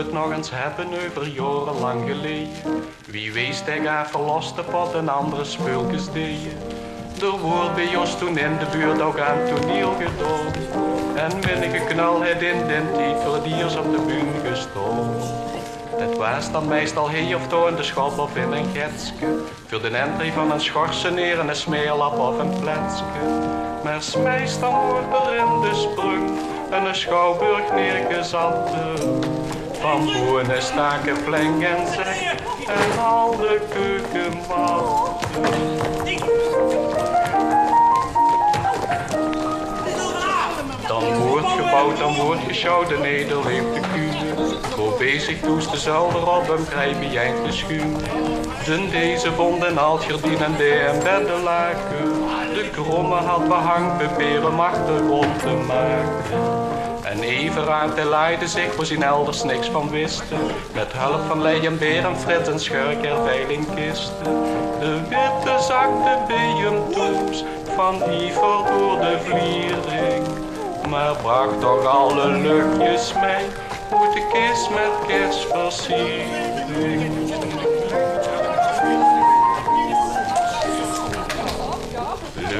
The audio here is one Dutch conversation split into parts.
het nog eens hebben over jarenlang geleden. Wie wees hij gaat verloste pot en andere spulkes deden. Er wordt bij ons toen in de buurt ook aan toneel gedaan. En winnige knal het in den tijd voor diers op de bühne gestaan. Het was dan meestal hier of daar in de schop of in een getske. Voor de entry van een schorseneer, een smeerlap of een pletske. Maar meestal wordt er in de sprung en een schouwburg neergezet. Van boeren staken plank en zek en al de keukenmatten. Dan wordt gebouwd, dan wordt geschouwd, de neder leeft de kuur. Voor bezig toest de zuilder op hem krijg je eind geschuurd. Deze vond en altgerdien en de en beddelaken. De kromme had behang, beperen machtig om te maken. En Everaard hij laaide zich voor zijn elders niks van wisten. Met hulp van Lei en Beer en Frits en Schurk er veilingkisten. De witte zakte bij hem toes van Iver door de vliering. Maar bracht toch alle luchtjes mee, hoe de kist met kerstversiering.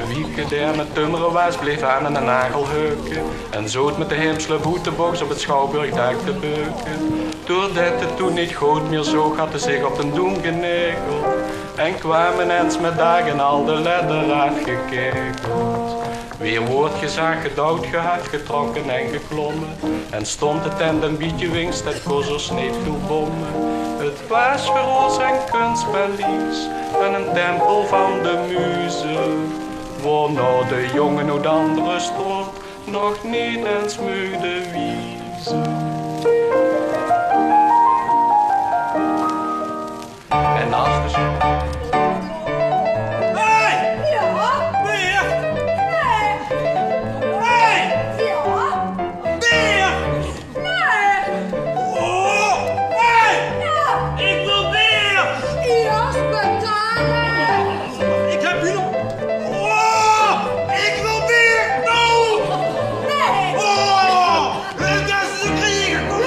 Wieke die aan het tummeren was, bleef aan een nagel heuken. En zoot met de hemsle boetebox op het schouwburgdak te beuken. Doordat het toen niet goed meer zo had hij zich op den doen genegeld. En kwamen eens met dagen al de ledder afgekegeld. Weer wordt gezag gedouwd, gehad, getrokken en geklommen. En stond het en een beetje winst, het kozzers niet veel bommen. Het was voor ons een kunstpaleis en een tempel van de muze. Waar nou de jongen uit andere stond, nog niet eens muide wiezen. En als de zon... Hey! Ja? Beer! Nee! Hey! Ja? Beer! Nee! Oh! Hey! Ja! Ik wil beer! Ja, betalen! Ik heb hier nog... Oh! Ik wil beer! No! Nee! Oh! Dat is de krieg! Kom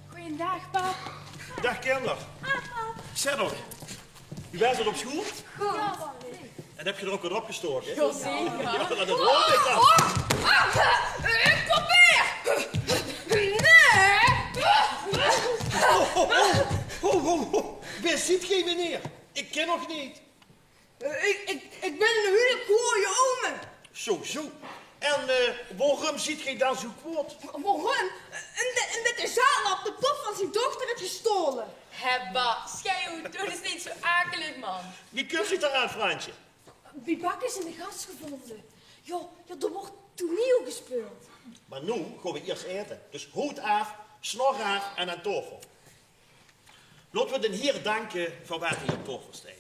Goeiedag, pap. Dag, Kinder. Zeg nog, u bent er op school? Goed. En heb je er ook wat opgestoken? Ja, zeker. Ja, dat hoor ik dan. Ik probeer! Nee! Wie ziet geen meneer? Ik ken nog niet. Ik ben een hele goeie omen. Zo. En waarom ziet gij dan zo kwaad? Waarom? Omdat de zaal op de pop van zijn dochter heeft gestolen. Hebba, schreeuw, doe eens niet zo akelig, man. Wie kunt zich daaraan, Fransje? Die bak is in de gas gevonden. Ja, er wordt toneel gespeeld. Maar nu gaan we eerst eten. Dus hoed af, snor af en aan tafel. Laten we den Heer danken voor wat hij op tafel steekt.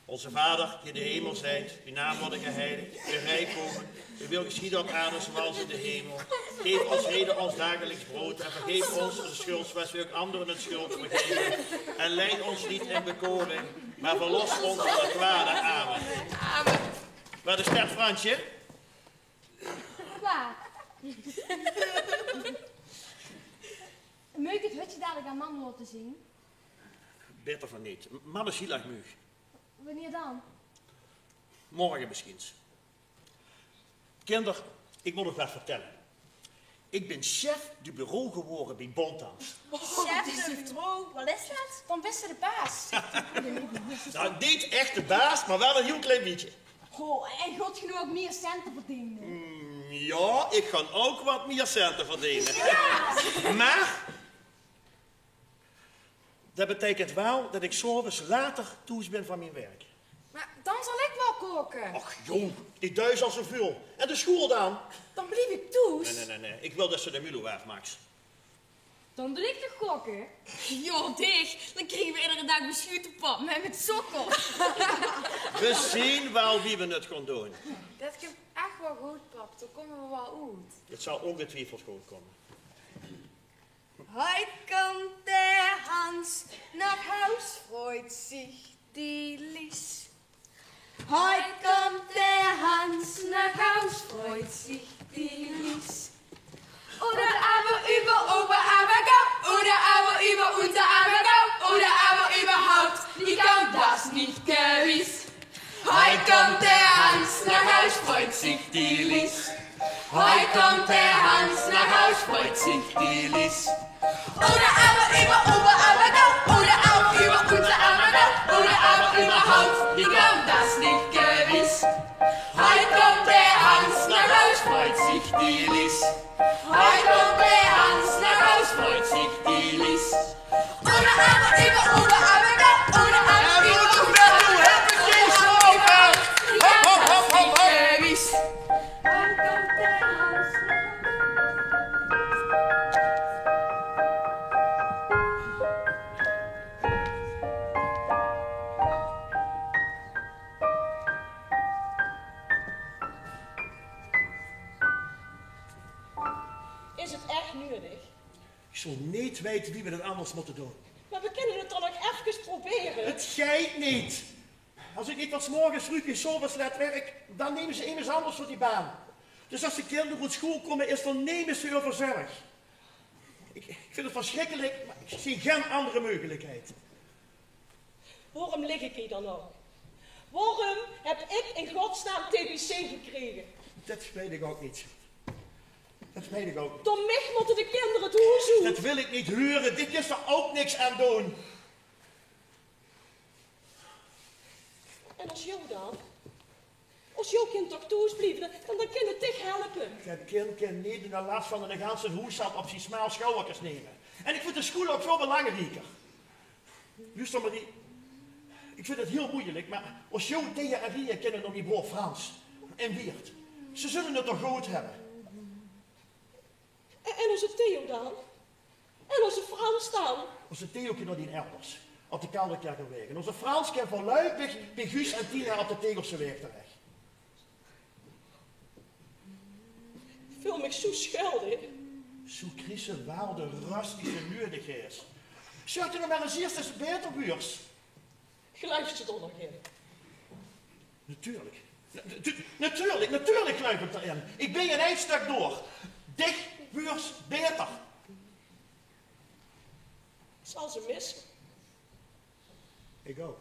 Onze Vader, die in de hemel zijt, uw naam worden geheiligd, uw rijk komen, uw wil geschieden op aarde zoals in de hemel. Geef ons heden ons dagelijks brood en vergeef ons de schuld zoals we ook anderen het schuld vergeven. En leid ons niet in bekoring, maar verlos ons van het kwade. Amen. Amen. Waar is Stert Fransje? Waar? Moet ik het hutje dadelijk aan mama laten zien? Beter van niet. Mama is heel erg moe. Wanneer dan? Morgen misschien. Kinder, ik moet nog wat vertellen. Ik ben chef du bureau geworden bij Bontans. Chef de vrouw, wat is dat? Dan best de baas. Nou, niet echt de baas, maar wel een heel klein beetje. Goh, en God genoeg ook meer centen verdienen. Ja, ik ga ook wat meer centen verdienen. Ja. Maar dat betekent wel dat ik 's avonds later thuis ben van mijn werk. Maar dan zal ik wel koken. Ach jong, ik duis al zoveel. En de school dan? Dan blijf ik thuis. Nee. Ik wil dat ze de mulo afmaakt. Dan doe ik de gokken. Joh, dicht. Dan krijgen we iedere dag beschuitenpap met sokken. We zien wel wie we het gaan doen. Dat komt echt wel goed, pap. Dan komen we wel uit. Het zal ongetwijfeld goed komen. Hij komt der Hans nach Haus, freut sich die Lies. Hij komt der Hans nach Haus, freut sich die Lies. Oder aber über Oberarbergau, oder aber über Unterarbergau, oder aber überhaupt, ich kann das nicht gewiss. Heute kommt der Hans nach Haus, freut sich die Lies. Heute kommt der Hans nach Haus, freut sich die Lies. Oder aber über Oberarbergau, oder aber über Unterarbergau, oder aber überhaupt, ich kann das nicht gewiss. Heute kommt der Hans nach Haus, freut sich die Lies. Heute kommt der Hans nach Haus, freut sich die Lies. Oder aber über Oberarbergau, oder aber über Unterarbergau, oder aber überhaupt, ich kann das nicht gewiss. Heute kommt der Hans nach Is het echt nodig? Ik zal niet weten wie we het anders moeten doen. Maar we kunnen het dan nog even proberen. Het geit niet. Als ik niet wat 's morgens vroeg in s'avonds laat werk, dan nemen ze iemand anders voor die baan. Dus als de kinderen op school komen, is er nemen ze over zorg. Ik vind het verschrikkelijk, maar ik zie geen andere mogelijkheid. Waarom lig ik hier dan nog? Waarom heb ik in godsnaam TBC gekregen? Dat weet ik ook niet. Dat weet ik ook niet. Door mij moeten de kinderen het hoe Dat wil ik niet huren. Dit is er ook niks aan doen. En als jou dan? Als jouw kind toch thuis blijft, dan kan het dich helpen. Het kind kan niet de last van een ganse huishoud op zijn smaal schouders nemen. En ik vind de school ook veel belangrijker. Luister Marie, ik vind het heel moeilijk, maar als jou, Thea en Ria kennen nog die broer Frans en Wiert, ze zullen het toch goed hebben. En onze Theo dan? En onze Frans dan? Onze Theo kan nog die elders, op de Kelderkerkenweg. En onze Frans kan van Luik bij Guus en Tina op de Tegelse weg terecht. Ik voel me zo schuldig. Zo Christen wel de rustige nodig is. Zeg je nog maar eens eerst eens beter buurs. Geluister je er nog in? Natuurlijk. Natuurlijk gluip ik erin. Ik ben een eindstuk door. Dicht, buurs, beter. Zal ze missen? Ik ook.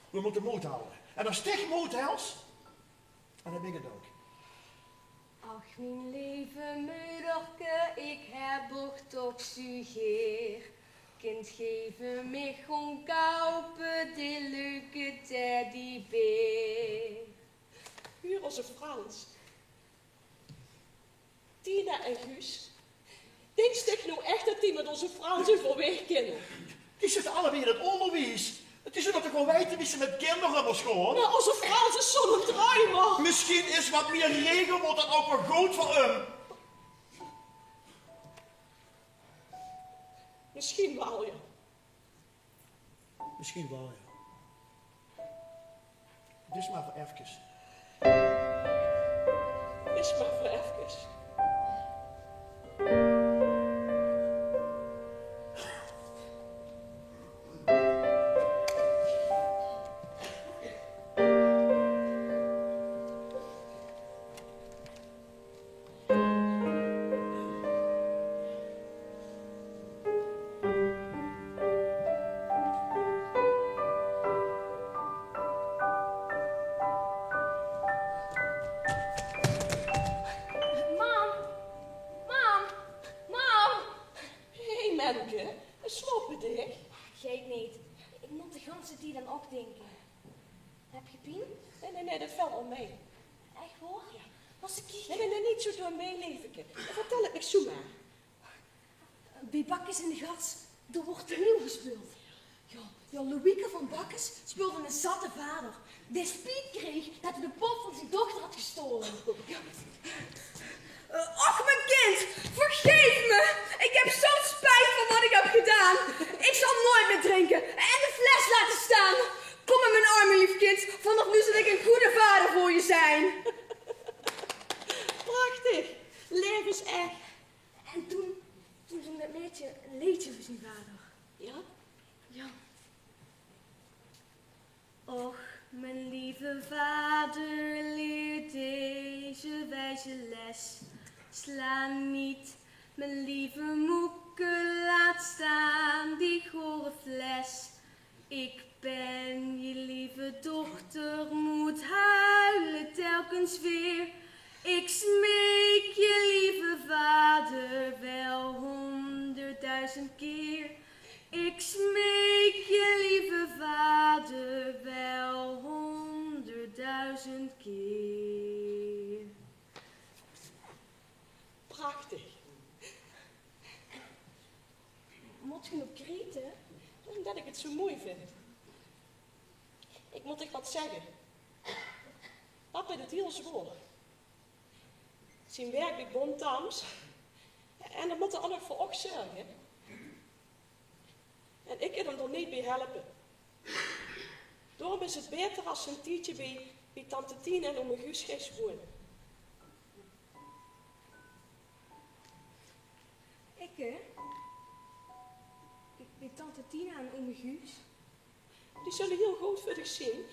We moeten moed houden. En als dich moed helpt, dan heb ik het ook. Ach, mijn lieve moederke, ik heb toch sugeer. Kind geven me gewoon kopen, die leuke teddybeer. Hier onze Frans. Tina en Guus. Denk je nou echt dat die met onze Frans overweg kennen? Die zitten allebei in het onderwijs. Het Die zullen toch wel weten wie ze met kinderen op school? Nou, onze Frans is zo'n druimer. Misschien is wat meer regelwoord dan ook wel goed voor hem. Misschien wel, ja. Misschien wel, ja. Dus maar voor even. Is maar voor even. Nee, dat valt wel mee. Echt hoor? Ja. Was ik Nee, niet zo door meeleveke. Vertel het me zo maar. Bij Bakkes in de Gats, er wordt opnieuw gespeeld. Ja, Louieke van Bakkes speelde een zatte vader. Die spiet kreeg dat hij de pop van zijn dochter had gestolen. Ja. Och, mijn kind, vergeef me. Ik heb zo'n spijt van wat ik heb gedaan. Ik zal nooit meer drinken en de fles laten staan. Kom met mijn arme lief kind. Vanaf nu zal ik een goede vader voor je zijn. Prachtig. Leven is echt. En toen zong dat meisje een liedje voor zijn vader. Ja? Ja. Och, mijn lieve vader, leer deze wijze les. Sla niet, mijn lieve moeke, laat staan die gore fles. Ik ben je lieve dochter, moet huilen telkens weer. Ik smeek je lieve vader wel 100.000 keer. Ik smeek je lieve vader wel 100.000 keer. Prachtig. Moet je nog kreten? Omdat ik het zo mooi vind. Ik moet echt wat zeggen. Papa doet heel zwaar. Zijn werk bij Bonthams. En dan moet er ook nog voor ons zorgen. En ik kan hem er niet bij helpen. Daarom is het beter als ze een tijdje bij tante Tien en oom Guus gaat wonen. Ik, hè? Bij tante Tina en oom Guus. Die zullen heel goed voor zich zien.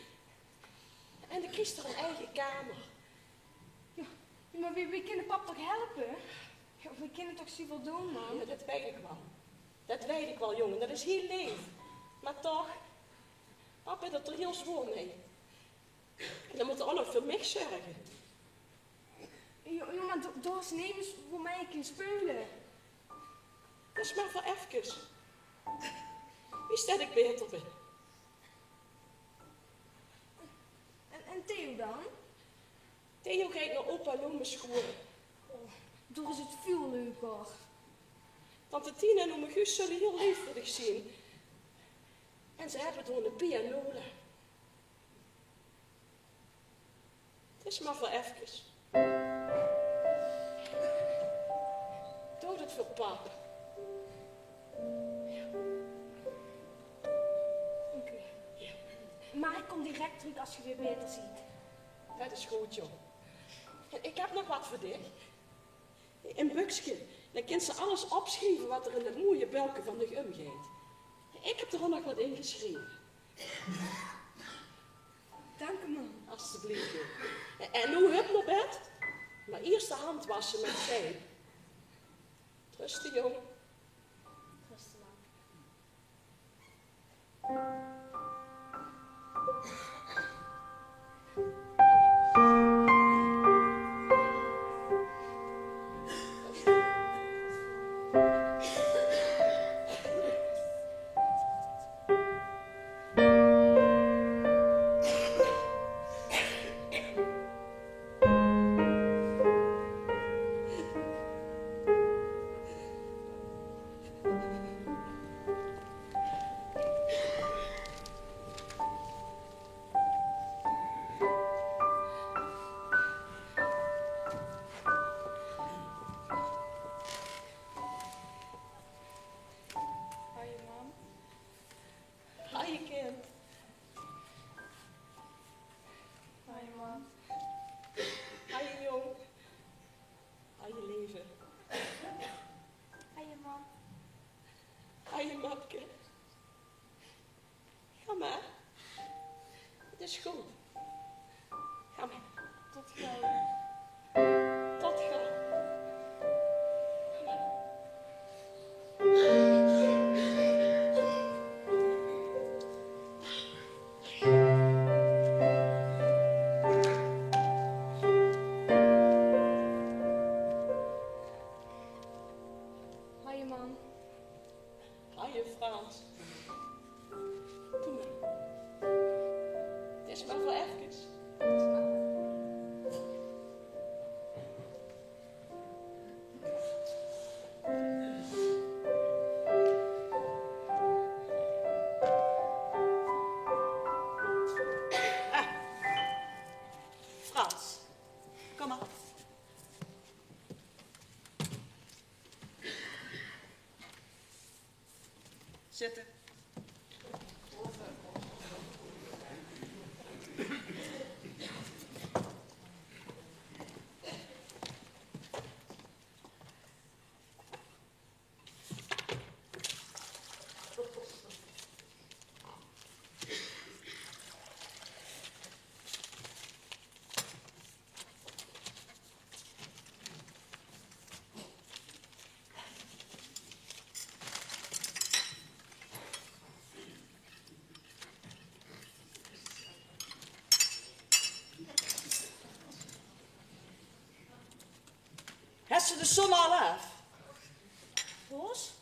En de kiest er een eigen kamer. Ja, maar wie kunnen pap toch helpen? Ja, we kunnen toch zoveel doen, man? Ja, dat weet ik wel. Dat weet ik wel, jongen. Dat is heel lief. Maar toch, papa heeft er heel zwaar mee. En dan moet er ook nog voor mij zorgen. Ja, maar door is nevens voor mij kunnen spelen. Dat is maar voor even. Wie stel ik beter bij? En Theo dan? Theo gaat naar opa en oma scholen. Door is het veel leuker. Tante Tien en oom Guus zullen heel lief voor zich zien. En ze hebben door een pianola. Het is maar voor even. Doe het voor papa. Oké. Ja. Maar ik kom direct terug als je weer beter ziet. Dat is goed, joh. En ik heb nog wat voor dich. In Buksje, dan kunt ze alles opschrijven wat er in de mooie bulken van de gum gaat. Ik heb er ook nog wat in geschreven. Dank u, man. Alsjeblieft, joh. En nu hup naar bed. Maar eerst de hand wassen met zeep. Rustig, jong. Rustig, man. lieve. Hé, man. Hé, mapke. Ga maar. Het is goed. Ga maar. Tot gauw. Tot gauw. Ga maar. Hé, man. Hé, Frans. Doe maar. Het is maar voor even. Frans, kom maar. Zitten. Heb ze de som al af? Roos?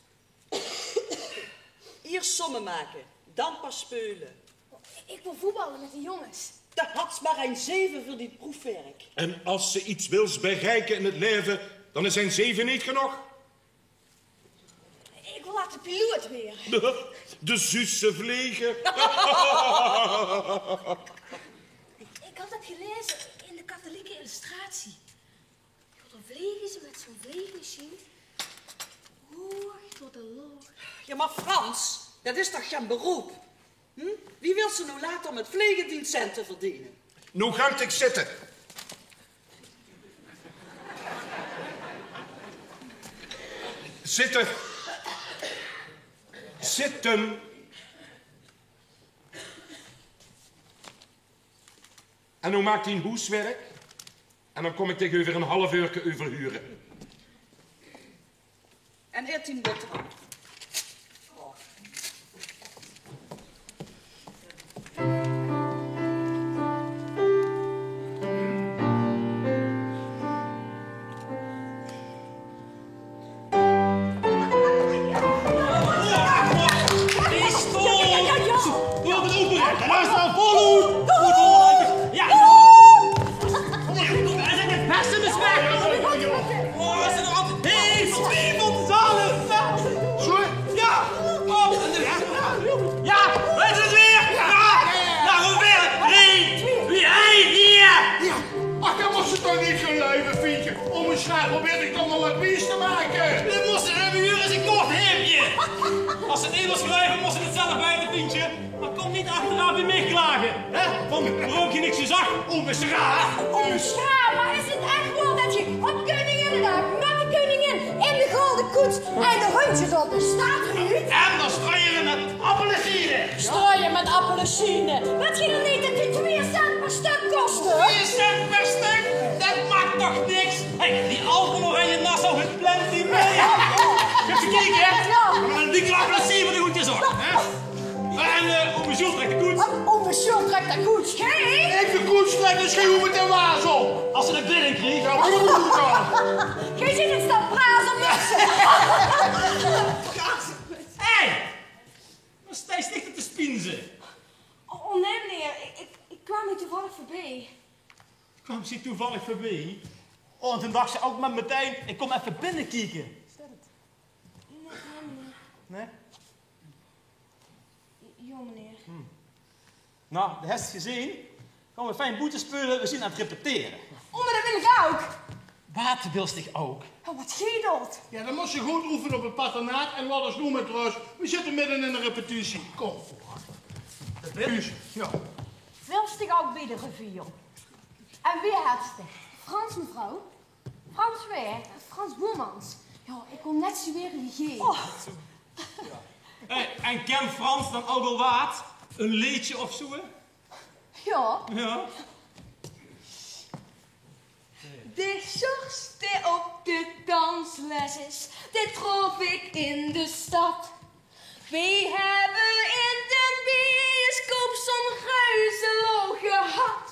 Hier sommen maken, dan pas spelen. Ik wil voetballen met de jongens. Dat had ze maar een 7 voor dit proefwerk. En als ze iets wils bereiken in het leven, dan is een 7 niet genoeg. Ik wil laten piloot weer. De zusse vliegen. Ik had het gelezen in de katholieke illustratie. Dan vliegen ze met zo'n vliegmachine hoog tot de lucht. Ja, maar Frans, dat is toch geen beroep? Hm? Wie wil ze nou laten om het vlegendienstcent te verdienen? Nu ga ik zitten. Zitten. Zitten. En nu maakt hij een hoeswerk. En dan kom ik tegen over een half uur overhuren. En eet hij boterham. Probeer ik toch nog wat wies te maken. We moesten hebben huren eens een kort hemdje. Als ze het eenmaal schrijven, moesten ze het zelf bij de vriendje. Maar kom niet achteraf weer mee klagen. Hè? Van rook je niks je zag, onbeschaafd. Onbeschaafd, maar is het echt wel dat je op Koninginnedag met de koningin in de gouden koets en de hondjes op de staatsruut? En dan strooien we met appelsine. Strooien met appelsine. Wat je dan niet dat die 2 cent per stuk kosten? 2 cent per stuk? Dat maakt toch niks? Hé, die alcohol en je Nassau, het plant niet mee. Je hebt gekeken, hè? Maar een dikke appelsine voor de goedjes hoor. En op mijn ziel trekt de koets. Om mijn shirt trekt de koets. Geen? Ik de koets trek, dus geen hoe met de waas op. Als ze er binnen kreeg. Ja, hoe moet dat? Geen zin in staan praten mensen. Hé! Wat sta je stichten te spinzen? Oh nee meneer, ik kwam hier toevallig voorbij. Kwam ze toevallig voorbij? Oh, en toen dacht ze ook met meteen, ik kom even binnen kijken. Is dat het? Nee meneer. Nee? Ja meneer. Nou, dat heb je gezien. Gaan we fijn boete spelen, we zien aan het repeteren. Oh, maar dat wil ik ook. Wat wilst ik ook? Oh, wat giedelt. Ja, dan moest je goed oefenen op het patronaat. En wat is noemen trouwens, we zitten midden in een repetitie. Kom voor. Repetitie, ja. Wilst ik ook bij de revue? En wie had het? Frans mevrouw? Frans weer, Frans Boermans. Ja, ik kon net zo weer gegeven. Oh. En ken Frans dan ook al wat? Een liedje of zo? Ja. Ja. De zorgste op de dansles is, dit trof ik in de stad. Wie hebben in de bioscoop zo'n geuzelo gehad?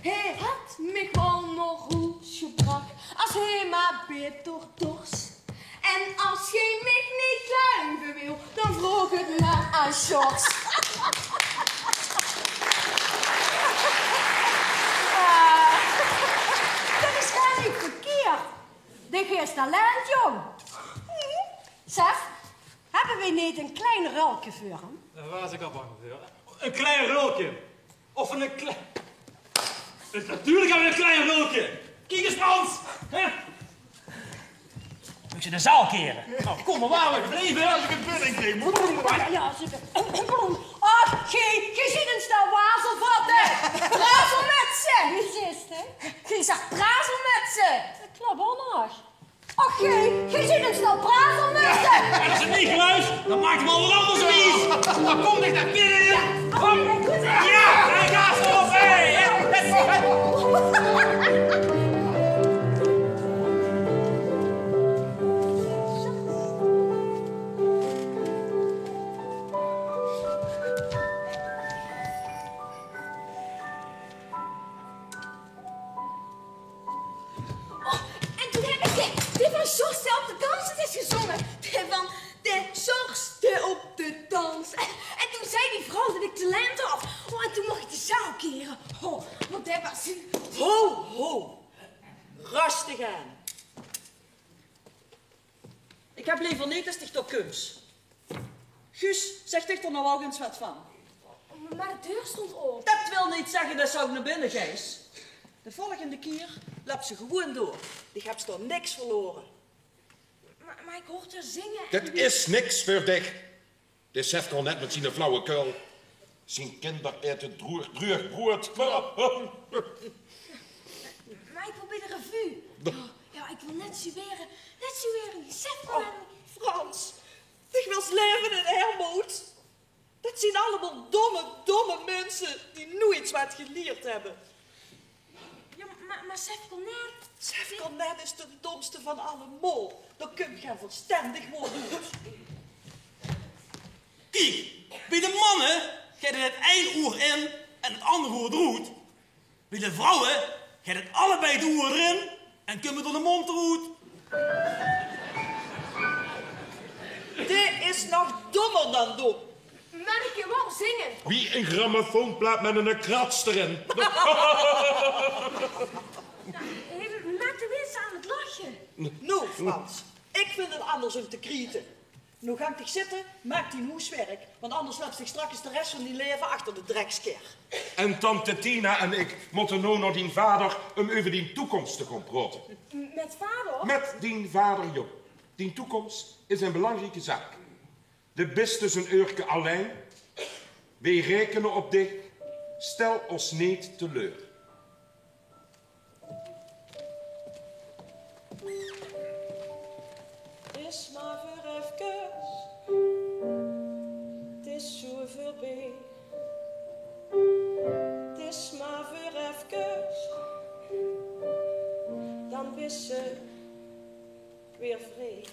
Hij had me gewoon nog goed gebracht, als hij maar bitter dorst. En als hij mij niet luiven wil, dan vroeg het maar aan Sjors. Dat is helemaal niet verkeerd. Dit is talent, jong. Sef, hebben we niet een klein ruiltje voor hem? Daar was ik al bang voor. Een klein rookje. Of een klein... Natuurlijk hebben we een klein rookje. Kijk eens, Frans. Hè? Moet je de zaal keren? Nou, kom maar, waar we gebleven? Als ik het binnen kreeg. Ja, zeker. Ach, je ziet een stel wazelvatten. Brazelmetsen. Wie is het, hè? Je zegt brazelmetsen. Dat klopt wel nog. Ach, je ziet een stel brazelmetsen. En als het niet geluisterd, dan maakt hem al wat anders wies. Dan kom ik naar binnen. Ja, hij gaat erop. En toen heb ik dit van Zorgste op de dans is gezongen. Dit van de Zorgste op de dans. En toen zei die vrouw dat ik talent had. Oh, en toen mocht ik de zaal keren. Oh, want dat was... Ho, ho. Rustig aan. Ik heb liever niet als dich door kunst. Guus, zeg dich er nou ook eens wat van. Maar de deur stond open. Dat wil niet zeggen dat ze ook naar binnen geest. De volgende keer lap ze gewoon door. Die hebt er niks verloren. Maar ik hoorde haar zingen. Dat is niks voor dich. De chef kon net met zijn flauwekul. Zijn kinder eten droog brood. Maar ik wil bij de revue. Ja, ik wil net zo weer een chef Oh, Frans, ik wil leven in Hermoed. Dat zijn allemaal domme mensen die nooit wat geleerd hebben. Ja, maar chef Cornet... Chef Cornet is de domste van allemaal. Dan kun je verstandig worden. Kijk, bij de mannen gaat het één oer in en het andere oer eruit. Bij de vrouwen gaat het allebei de oer erin en kunnen door de mond eruit. Dit is nog dommer dan dom. Maar ik kan wel zingen. Wie een grammofoonplaat met een krats erin. Maak de mensen aan het lachen. Nou, Frans, ik vind het anders om te krieten. Nu ga ik dich zitten, maak die hoeswerk, want anders laat zich straks de rest van die leven achter de dreksker. En tante Tina en ik moeten nu naar die vader om over die toekomst te gaan praten. Met vader? Met die vader, joh. Die toekomst is een belangrijke zaak. De beste zijn uurke alleen. Wij rekenen op dich. Stel ons niet teleur. Is maar voor even, het is zo voorbij. Het is maar voor even, dan is ze weer vrij.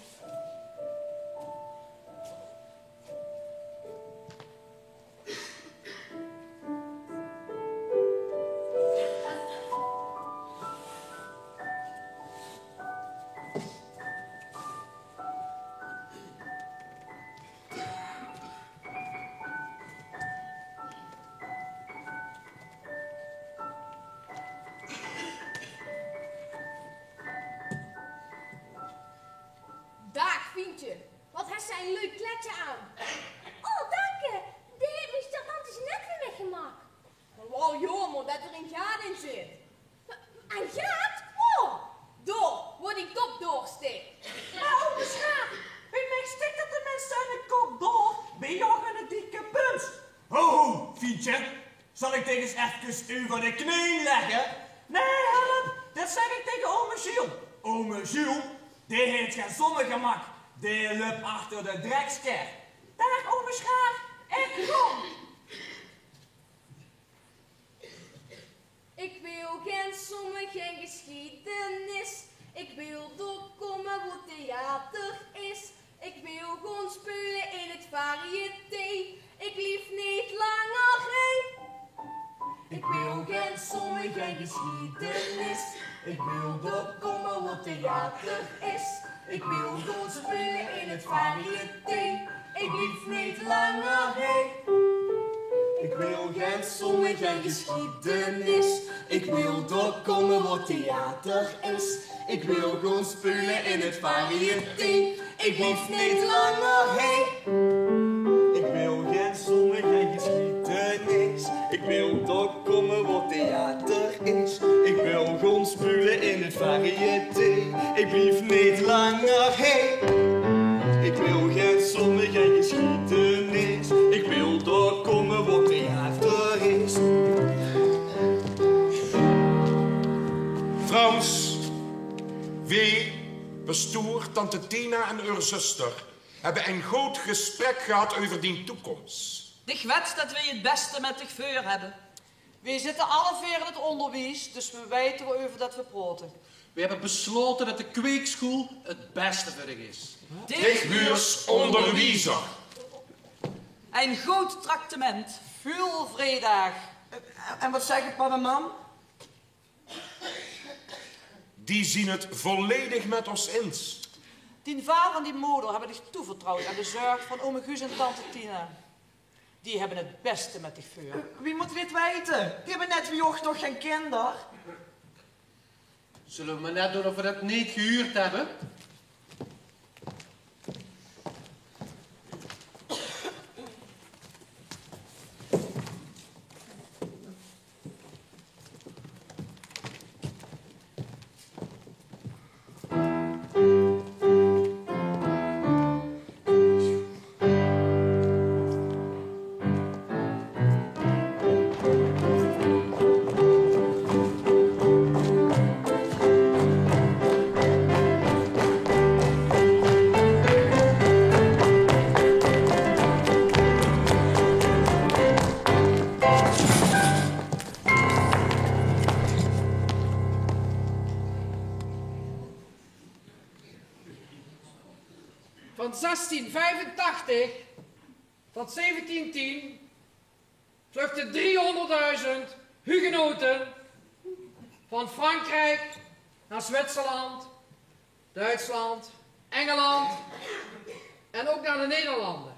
Dag, Fientje. Wat heeft zij een leuk kletje aan. Oh, dank je. Die heeft mijn charmante net weer weggemaakt. Wel jammer dat er een gaat in zit. Een gaat? Oh, door, waar die kop doorsteekt. Maar onbeschaamd, wie mij stikt er tenminste aan de kop door, bij jou een dikke punt. Ho, Fietje. Zal ik tegen eens even u van de knie leggen? Nee, help, dat zeg ik tegen ome Giel. Ome Jules, die heeft geen zonnegemak. Die loopt achter de dreksker. Daar, ome Schaar, en kom. Ik wil geen zomer, geen geschiedenis. Ik wil doorkomen wat theater is. Ik wil gewoon spelen in het variété. Ik lief niet langer heen. Ik wil geen zomer, geen geschiedenis. Ik wil doorkomen wat theater is. Ik wil gewoon spelen in het variété. Ik lief niet langer heen. Ik wil geen zomer, geen geschiedenis. Ik wil doorkomen wat theater is. Ik wil gewoon spelen in het variété. Ik lief niet langer heen. Ik wil geen zomer, geen geschiedenis. Ik wil doorkomen wat theater is. Ik wil gewoon spelen in het variété. Ik lief niet langer heen. Ik wil geen zomer, geen geschiedenis. Ik wil doorkomen wat theater is. Frans, W, bestoer, tante Tina en haar zuster hebben een groot gesprek gehad over die toekomst. Ik wens dat wij het beste met zich voor hebben. We zitten alle vier in het onderwijs, dus we weten waarover dat we praten. We hebben besloten dat de kweekschool het beste voor zich is. Dichtbuurs onderwijzer. Een groot tractement. Veel vrijdag. En wat zegt papa en mam? Die zien het volledig met ons eens. Die vader en die moeder hebben zich toevertrouwd aan de zorg van ome Guus en tante Tina. Die hebben het beste met zich voor. Wie moet dit weten? Die hebben net wie ook toch geen kinder? Zullen we maar net doen of we dat niet gehuurd hebben? Van 1685 tot 1710 vluchtten 300.000 hugenoten van Frankrijk naar Zwitserland, Duitsland, Engeland en ook naar de Nederlanden.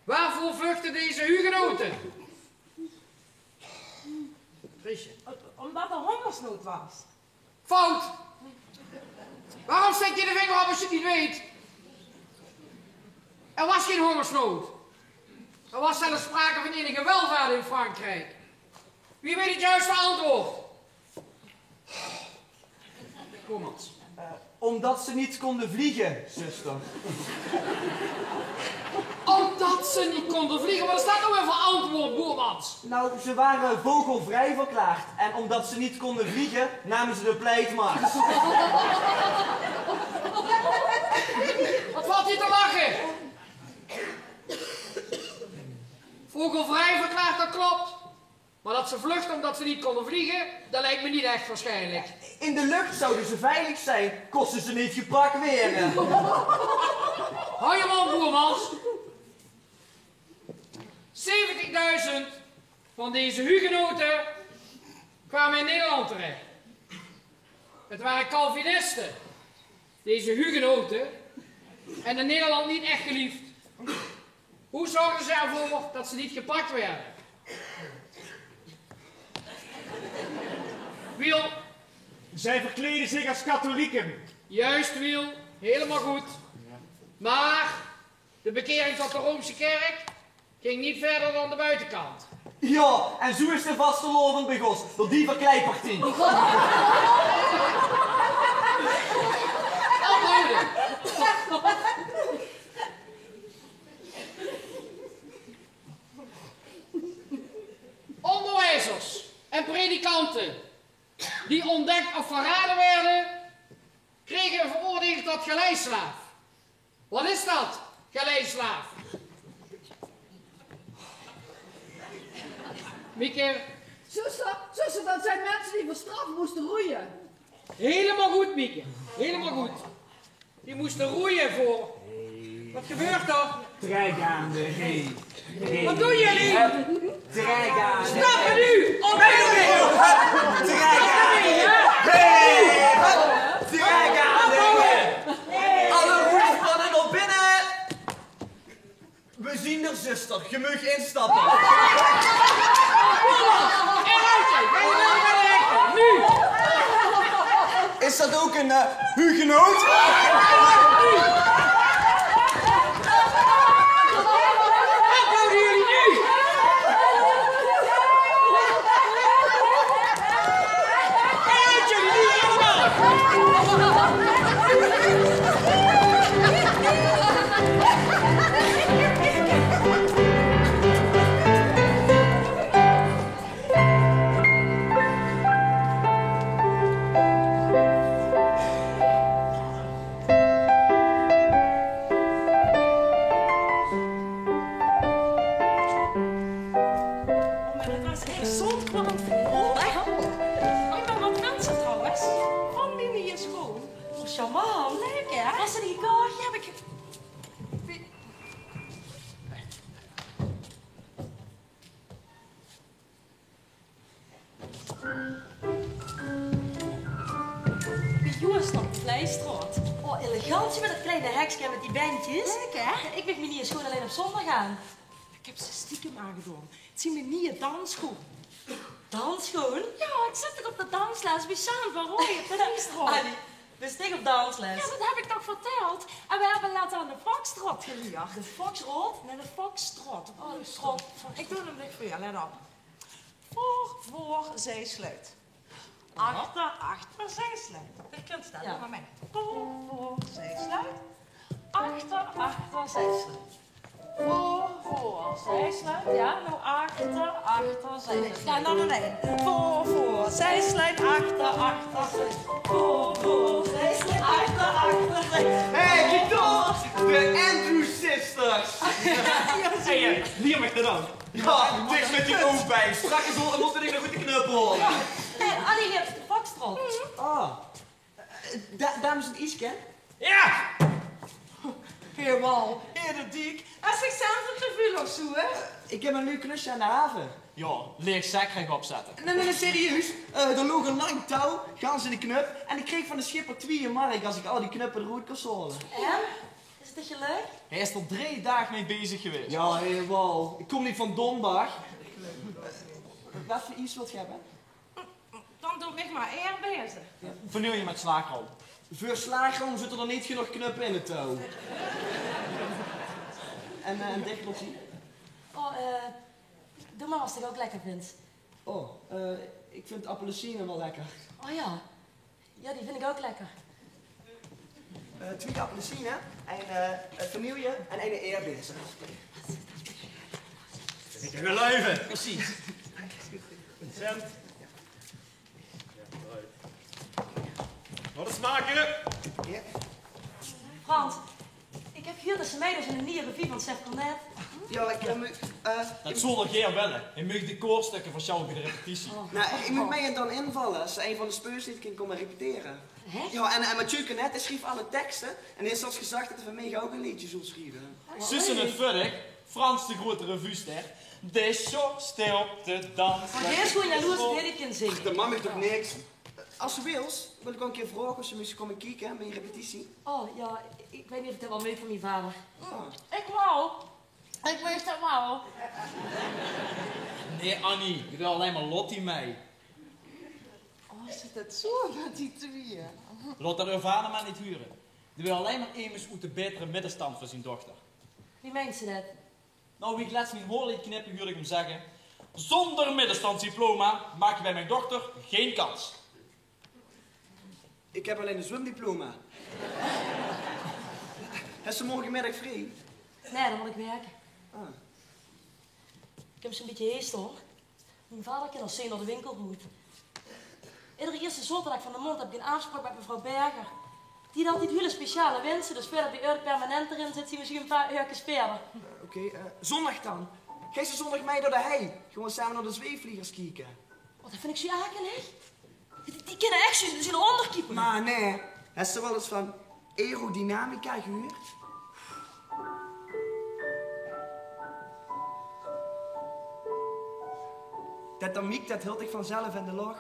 Waarvoor vluchtten deze hugenoten? Friesje. Omdat er hongersnood was. Fout! Waarom steek je de vinger op als je het niet weet? Er was geen hongersnood. Er was zelfs sprake van enige welvaart in Frankrijk. Wie weet het juiste antwoord? Kom eens. Omdat ze niet konden vliegen, zuster. Omdat ze niet konden vliegen? Wat is dat nou weer voor antwoord, Boermans? Nou, ze waren vogelvrij verklaard. En omdat ze niet konden vliegen, namen ze de pleitmaas. Wat valt hier te lachen? Vogelvrij verklaard, dat klopt. Maar dat ze vluchten omdat ze niet konden vliegen, dat lijkt me niet echt waarschijnlijk. In de lucht zouden ze veilig zijn, kosten ze niet gepakt weer. Hou je man, Boermans. 70.000 van deze hugenoten kwamen in Nederland terecht. Het waren Calvinisten. Deze hugenoten en in Nederland niet echt geliefd. Hoe zorgden ze ervoor dat ze niet gepakt werden? Wiel. Zij verkleden zich als katholieken. Juist, Wiel. Helemaal goed. Maar de bekering tot de Roomse kerk ging niet verder dan de buitenkant. Ja, en zo is de vastelovend begos door die verkleipartie. Ophouden. Onderwijzers en predikanten die ontdekt of verraden werden, wat galeislaaf. Wat is dat, galeislaaf? Mieke. Zuster, dat zijn mensen die voor straf moesten roeien. Helemaal goed, Mieke. Helemaal goed. Die moesten roeien voor... Wat gebeurt er? Trijgaande, hey. Wat doen jullie? Trijgaande. Stappen nu! Op Alle roeispannen nog binnen! We zien er, zuster. Je mag instappen. Nu! Is dat ook een hugenoot? Wat houden jullie nu? Eruit jullie nu allemaal! Charmant. Leuk, hè? Was er die kaart? Ja, heb ik... Wie jongens dan? Vleistraat. Oh, elegantie met dat kleine hekje met die bandjes. Leuk, hè? Ik mag me niet in school alleen op zondag gaan. Ik heb ze stiekem aangedaan. Het zien me niet in dansschool. Dansschool? Ja, ik zit er op de dansles bij Saan van Rooij op de Vleistraat. We steken op dansles. Ja, dat heb ik toch verteld. En we hebben later aan de Foxtrot geleerd. De Foxtrot? Nee, de Foxtrot. Oh, de strot. Ik doe hem dicht voor je, let op. Voor, zij sluit. Achter, zij sluit. Dat kunt staan, doe maar mee. Voor, zij sluit. Achter, zij sluit. Voor, zij sluit. Ja, nou achter, zij sluit. Ja, nou nee. Voor, zij sluit. Achter, zij sluit. Voor, zij sluit. Achter, zij sluit. Hé, die toch! De Andrews Sisters! Hé, hier mag je dan. Ja, niks met die oogpijn. Strakke zolen moeten niet nog goed de knuppel. Hé, Annie heeft de Foxtrot. Ah. Dames en Iske? Ja! Heer Wal, heer de Diek. Als ik zelf een gevoel of zo, hè? Ik heb een leuk klusje aan de haven. Ja, leeg zak ga ik opzetten. Nee, serieus. Er loog een lang touw, gans in de knup. En ik kreeg van de schipper 2 mark als ik al die knuppen eruit kon zolen. En? Is het je leuk? Hij is er 3 dagen mee bezig geweest. Ja, helemaal. Ik kom niet van Donbach. Wat voor iets wilt je hebben? Dan doe ik maar eer bezig. Vernieuw je met slagroom. Voor slagroom zitten er niet genoeg knuppen in het touw. En een dichtlosie? Oh, doe maar als ik ook lekker vind. Oh, ik vind appelsine wel lekker. Oh ja. Ja, die vind ik ook lekker. 2 appelsine, een vanille en 1 eerbeers. Ik heb een luiven. Precies. Een cent. Wat een smaakje? Ja. Frans, ik heb hier de smeders in de nieuwe revue van Chef Cornet. Ja, Dat zal er geen willen. Je mag de koorstukken van jou bij de repetitie. Nou, ik moet mij dan invallen als een van de speurs niet kan komen repeteren. Hè? Ja, en Mathieu Cornet schreef alle teksten. En hij heeft zelfs gezegd dat hij van mij ook een liedje zou schrijven. Sussen het Vuddik, Frans de grote revuester. De show stil te dansen. Maar eerst gewoon jaloers dat hij kan zingen. De man heeft toch niks? Als ze wil ik ook een keer vragen of ze misschien komen kijken bij een repetitie. Oh, ja, ik weet niet of ik dat wel mee van mijn vader. Ik wou. Ik weet het wel. Nee, Annie, je wil alleen maar Lottie mee. Oh, zit het zo met die 2? Laat dat uw vader maar niet huren. Die wil alleen maar immers uit de betere middenstand voor zijn dochter. Wie meent ze dat? Nou, wie ik laatst niet hoor liet knippen, huurde ik hem zeggen. Zonder middenstandsdiploma maak je bij mijn dochter geen kans. Ik heb alleen een zwemdiploma. Heeft ze morgenmiddag vrij? Nee, dan moet ik werken. Ah. Ik heb ze een beetje heest hoor. Mijn vader kan als zee naar de winkel goed. Iedere eerste zaterdag van de maand heb ik een afspraak met mevrouw Berger. Die had altijd hele speciale wensen, dus voordat die euro permanent erin zit, zien we misschien een paar uurtjes verder. Oké, zondag dan. Ga je zondag mee door de hei? Gewoon samen naar de zweefvliegers kijken. Wat, dat vind ik zo akelig. Die kennen echt zo'n onderkeeper. Maar nee, heb je wel eens van aerodynamica gehoord? Dat dynamiek, dat hield ik vanzelf in de log.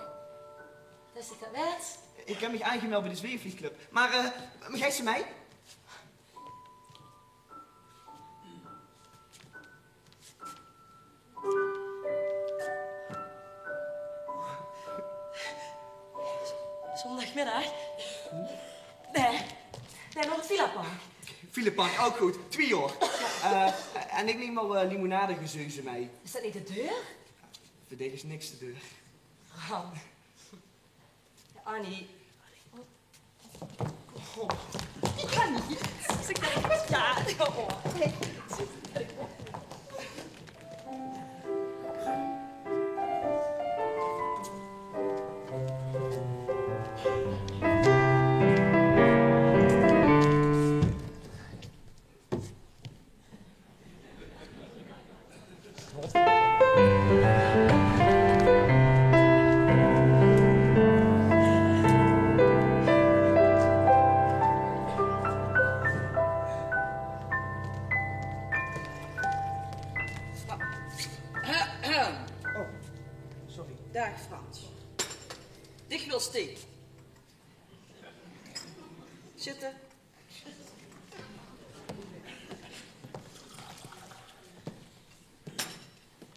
Dat is dat weet. Ik heb me aangemeld bij de zweefvliegclub. Maar, ga je mee? Zondagmiddag? Nee, nog het Villapark. Villapark, ook goed. 2 uur. En ik neem wel limonadegezeuzen mee. Is dat niet de deur? Voor dit is niks de deur. Oh. Annie. Oh. Annie. Ja. Oh. Dag Frans. Dicht wil steen. Zitten.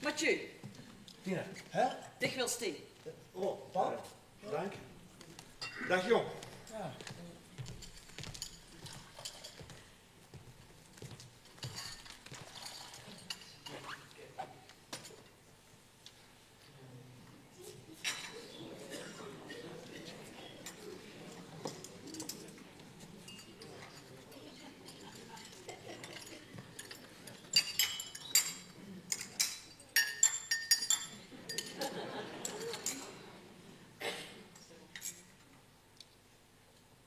Mathieu. Ja. Hè? Dicht wil steen. Oh, Paul. Dank. Dag jong. Ja.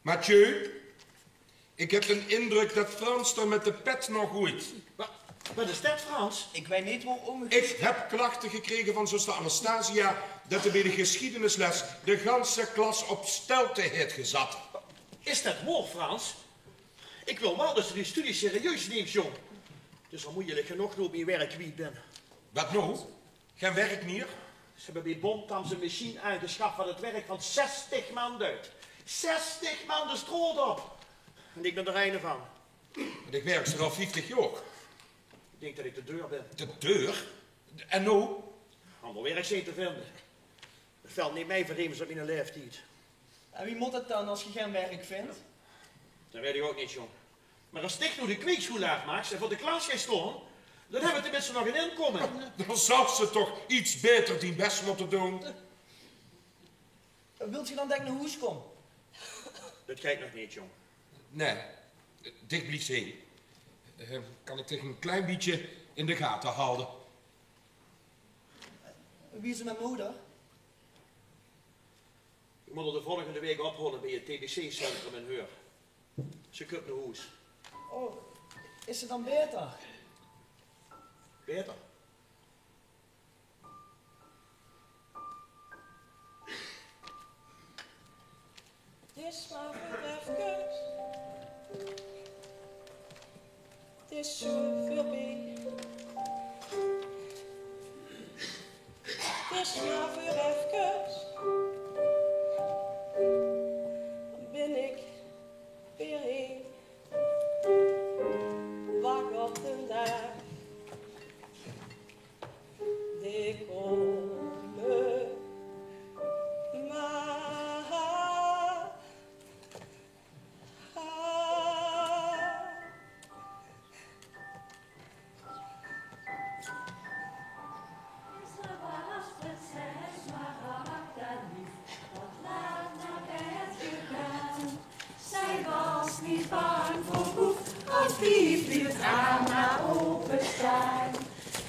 Mathieu, ik heb een indruk dat Frans er met de pet nog groeit. Wat is dat, Frans? Ik weet niet waarom... Ik heb klachten gekregen van zuster Anastasia dat er bij de geschiedenisles de ganse klas op stelte heeft gezet. Is dat waar, Frans? Ik wil wel dat ze die studie serieus neemt, jong. Dus al moet je genoeg door bij werk wie ben. Wat nou? Geen werk meer? Ze hebben bij Bontam een machine aangeschaft van het werk van 60 man duidt. 60 man de stroot op. En ik ben er een van. Want ik werk er al 50 jaar. Ik denk dat ik de deur ben. De deur? En nou? Ander werk zijn te vinden. Het valt niet mee voor iemand op mijn leeftijd. En wie moet het dan als je geen werk vindt? Dat weet ik ook niet, jong. Maar als Sticht nu de kweekschool afmaakt en voor de klas gaat staan, dan hebben we tenminste nog een inkomen. Dan zou ze toch iets beter die best moeten doen. Wilt je dan denk naar huis komen? Dat ga ik nog niet, jong. Nee, dicht blieft heen. Kan ik tegen een klein beetje in de gaten houden. Wie is er met moeder? Ik moet er de volgende week ophalen bij het TBC-centrum in Heur. Ze komt naar huis. Oh, is het dan beter? Beter? Het is maar voor even. Het is zo voorbij. Het is maar voor even. Dan ben ik weer heen. Wacht op de dag. Die komen maar. Niet bang voor boef, als lief liet het raam maar openstaan.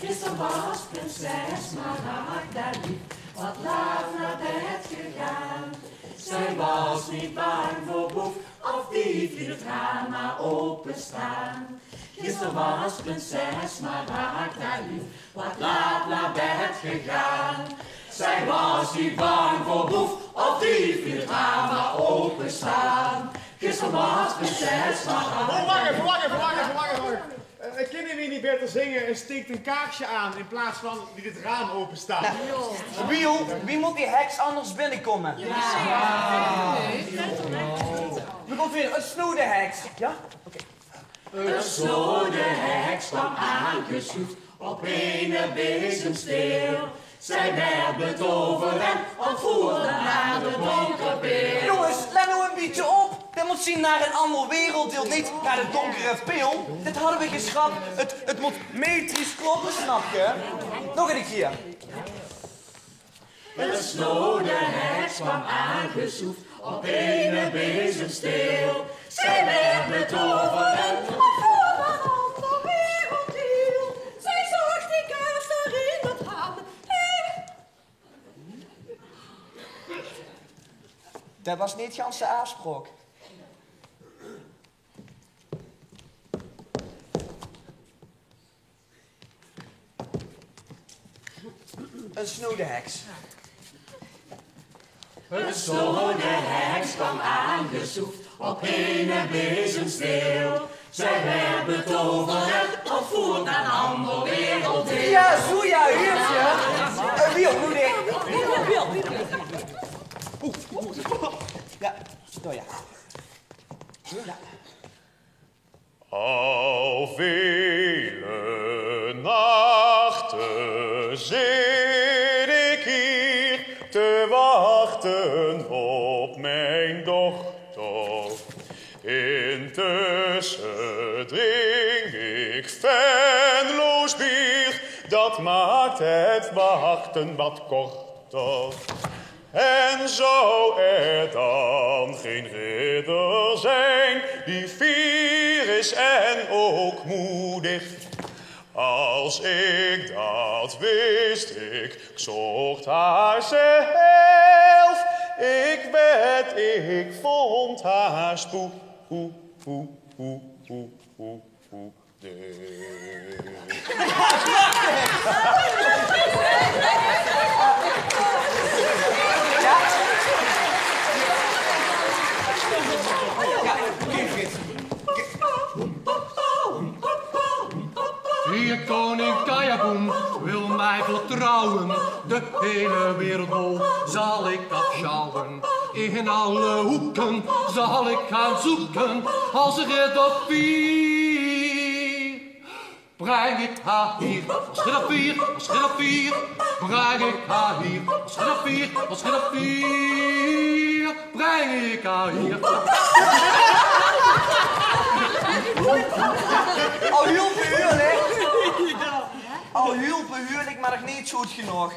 Gisteren was prinses Maragda lief, wat laat naar bed gegaan. Zij was niet bang voor boef, of die die liet het raam maar openstaan. Gisteren was prinses Smaragda lief wat laat naar bed gegaan. Zij was niet bang voor boef of dief, liet het raam maar openstaan. Gisteren was prinses Smaragda. Wacht. Kunnen we niet beter zingen en steekt een kaarsje aan in plaats van die het raam openstaan? Wie moet die heks anders binnenkomen? Er komt weer een snode heks. Ja? Oké. Een snode heks kwam aangeschoefd op een bezemsteel. Zij werd betoverd en ontvoerde naar de donkere peel. Jongens, let nou een beetje op. Dit moet zien naar een ander werelddeel, niet naar de donkere pil. Dit hadden we geschrapt. Het moet metrisch kloppen, snap je? Nog een keer. Een snode heks kwam aangeschoefd op een bezemsteel. Zij werd betoverd en ontvoerde naar een ander werelddeel. Zij zag die kaars daar in het raam. Dat was niet ganse afspraak. Een snode heks. Een snode heks kwam aangezocht op een bezemsteel. Zij werd betoverd en ontvoerd naar een ander werelddeel. Ja, zo ja, heertje. Wiel, moet ik. Ja, nou ja. Ja. Al vele nachten zit ik hier te wachten op mijn dochter. Intussen drink ik venloos bier, dat maakt het wachten wat korter. En zou er dan geen ridder zijn die fier is en ook moedig? Als ik dat wist, ik zocht haar zelf. Ik wed, ik vond haar spoedig. Hier koning Kajaboom wil mij vertrouwen. De hele wereld vol zal ik afschouwen. In alle hoeken zal ik gaan zoeken. Als ridder vier breng ik haar hier. Als ridder vier breng ik haar hier. Als ridder vier breng ik haar hier. Al heel behuurlijk. Al heel behuurlijk, maar nog niet goed genoeg.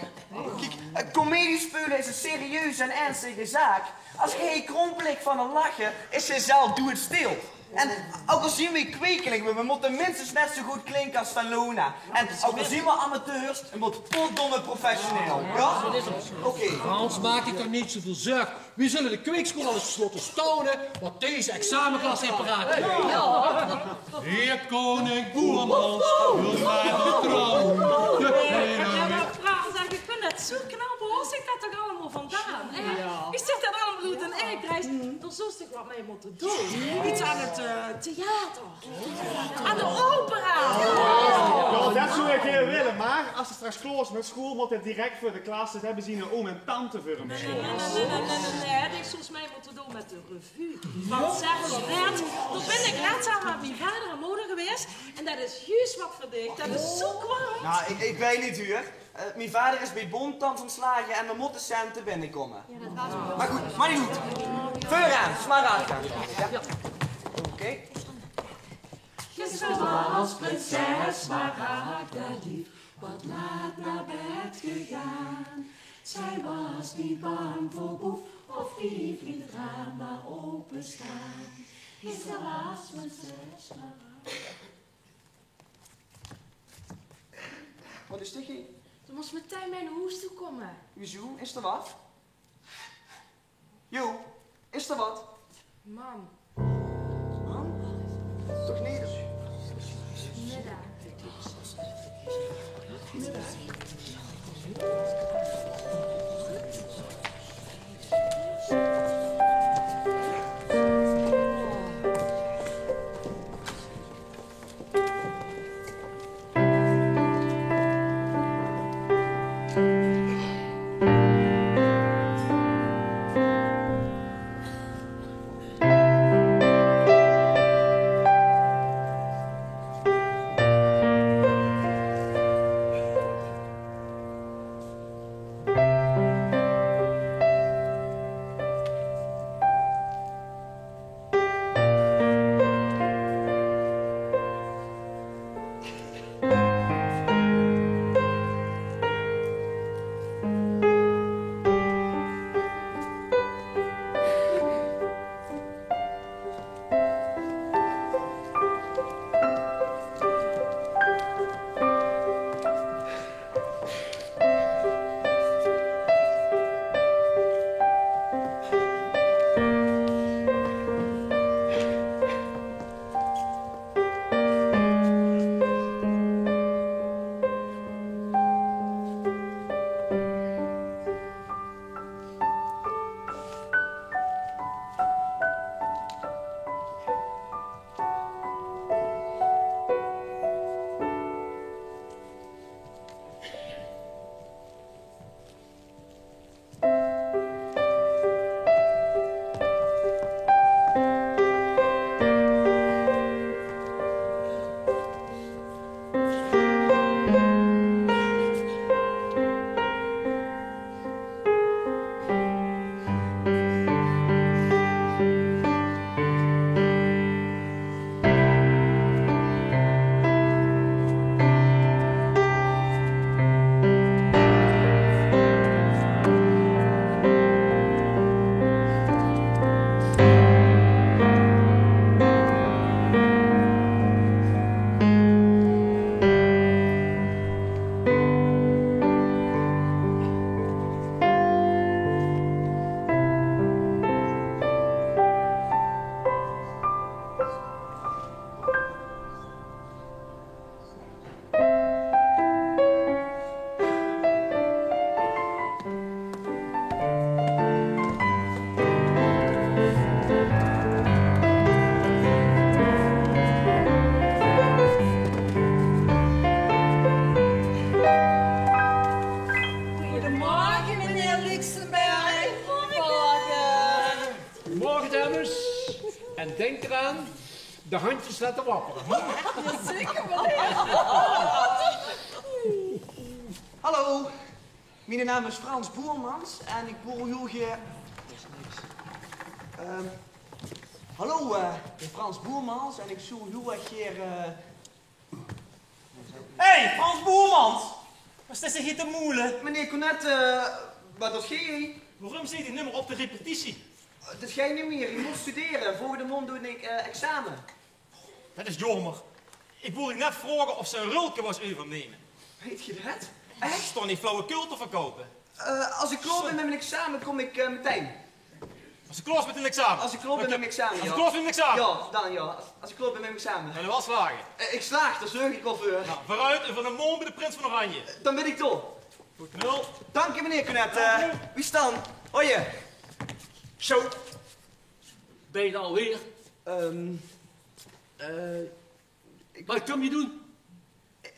Kijk, comedie spelen is een serieuze en ernstige zaak. Als je geen krompelig van een lachen, is je zelf doe het stil. En ook al zien we kwekeling, we moeten minstens net zo goed klinken als Van Lona. En ook al zien we amateurs, we moeten potdomme professioneel. Ja? Oké. Frans, maak ik er niet zoveel zorg. We zullen de kweekschool al eens slotten stonen, wat deze examenklas in paraat heeft. Heer koning Boermans wil mij vertrouwen. De hele wereld. Frans, je kunt het zo knap, hoe zit dat toch allemaal vandaan? Je zit er allemaal bloed en eikreis. Er zou toch wat mee moeten doen. Iets aan het theater. Aan de opera. Ja, dat zou ik heel willen, maar als het straks klaar is met school, moet het direct voor de klas. Dat hebben ze een oom en tante voor hem. Nee, ik zou mij moeten doen met de revue. Want zeg eens net, toen ben ik net samen met mijn vader en moeder geweest. En dat is juist wat verdikt. Dat is zo kwam. Nou, ik weet niet, huur. Mijn vader is bij Bonthans ontslagen en er moeten centen binnenkomen. Ja, dat was wel. Maar goed, maar niet goed. Vooraan, Smaragda. Ja. Oké. Gisteren was prinses Smaragda lief wat laat naar bed gegaan. Zij was niet bang voor boef of dief, liet het raam maar openstaan. Gisteren was prinses Smaragda. Wat is dit hier? Je moest meteen bij een hoes toe komen. Hoezo? Is er wat? Jo, is er wat? Mam. de handjes laten wapperen. Jazeker, meneer. Hallo, mijn naam is Frans Boermans en ik woon hier... hallo, ik ben Frans Boermans en ik zoek heel erg hier... Hey, Frans Boermans! Wat is er hier te moelen? Meneer Cornet, wat doet jij? Waarom zit die nummer op de repetitie? Dat ga je niet meer, je moet studeren. Volgende maand doe ik examen. Dat is jammer. Ik wilde je net vragen of ze een rulke was overnemen. Weet je dat? Echt? Is toch niet flauwekul te verkopen? Als ik klaar ben met mijn examen, kom ik meteen. Als ik klaar ben met een examen? Als ik klaar ben met mijn examen, ja. Als ik klaar ben met een examen? Ja, dan ja. Als ik klaar ben met mijn examen. Ga je wel slagen? Ik slaag, daar zorg ik wel voor. Nou, vooruit en van een mond bij de prins van Oranje. Dan ben ik toch. Goed, 0. Dank je, meneer Cornet. Wie is dan? Hoi. Zo. Ben je er alweer? Wat kom je doen?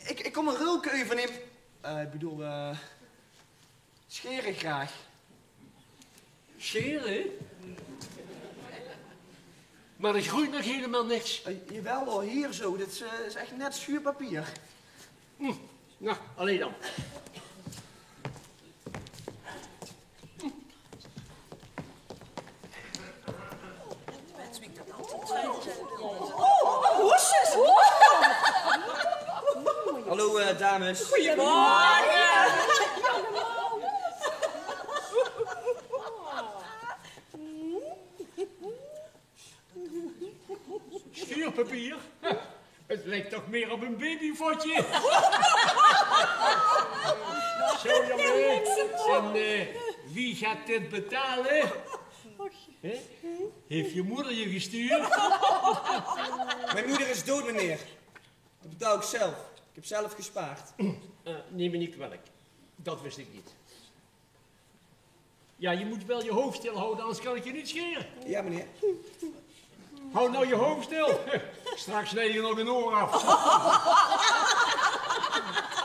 Ik kom een rulke overnemen. Ik bedoel, scheren graag. Scheren? Maar er groeit nog helemaal niks. Jawel hoor, hier zo. Dit is echt net schuurpapier. Nou, alleen dan. Hoesjes! Hallo dames. Goedemorgen. Schuurpapier? Het lijkt toch meer op een babyfotje. Zo jongen. En wie gaat dit betalen? He? Heeft je moeder je gestuurd? Mijn moeder is dood, meneer. Dat betaal ik zelf. Ik heb zelf gespaard. Neem me niet kwalijk. Dat wist ik niet. Ja, je moet wel je hoofd stil houden, anders kan ik je niet scheren. Ja, meneer. Hou nou je hoofd stil. Straks snij je nog een oor af.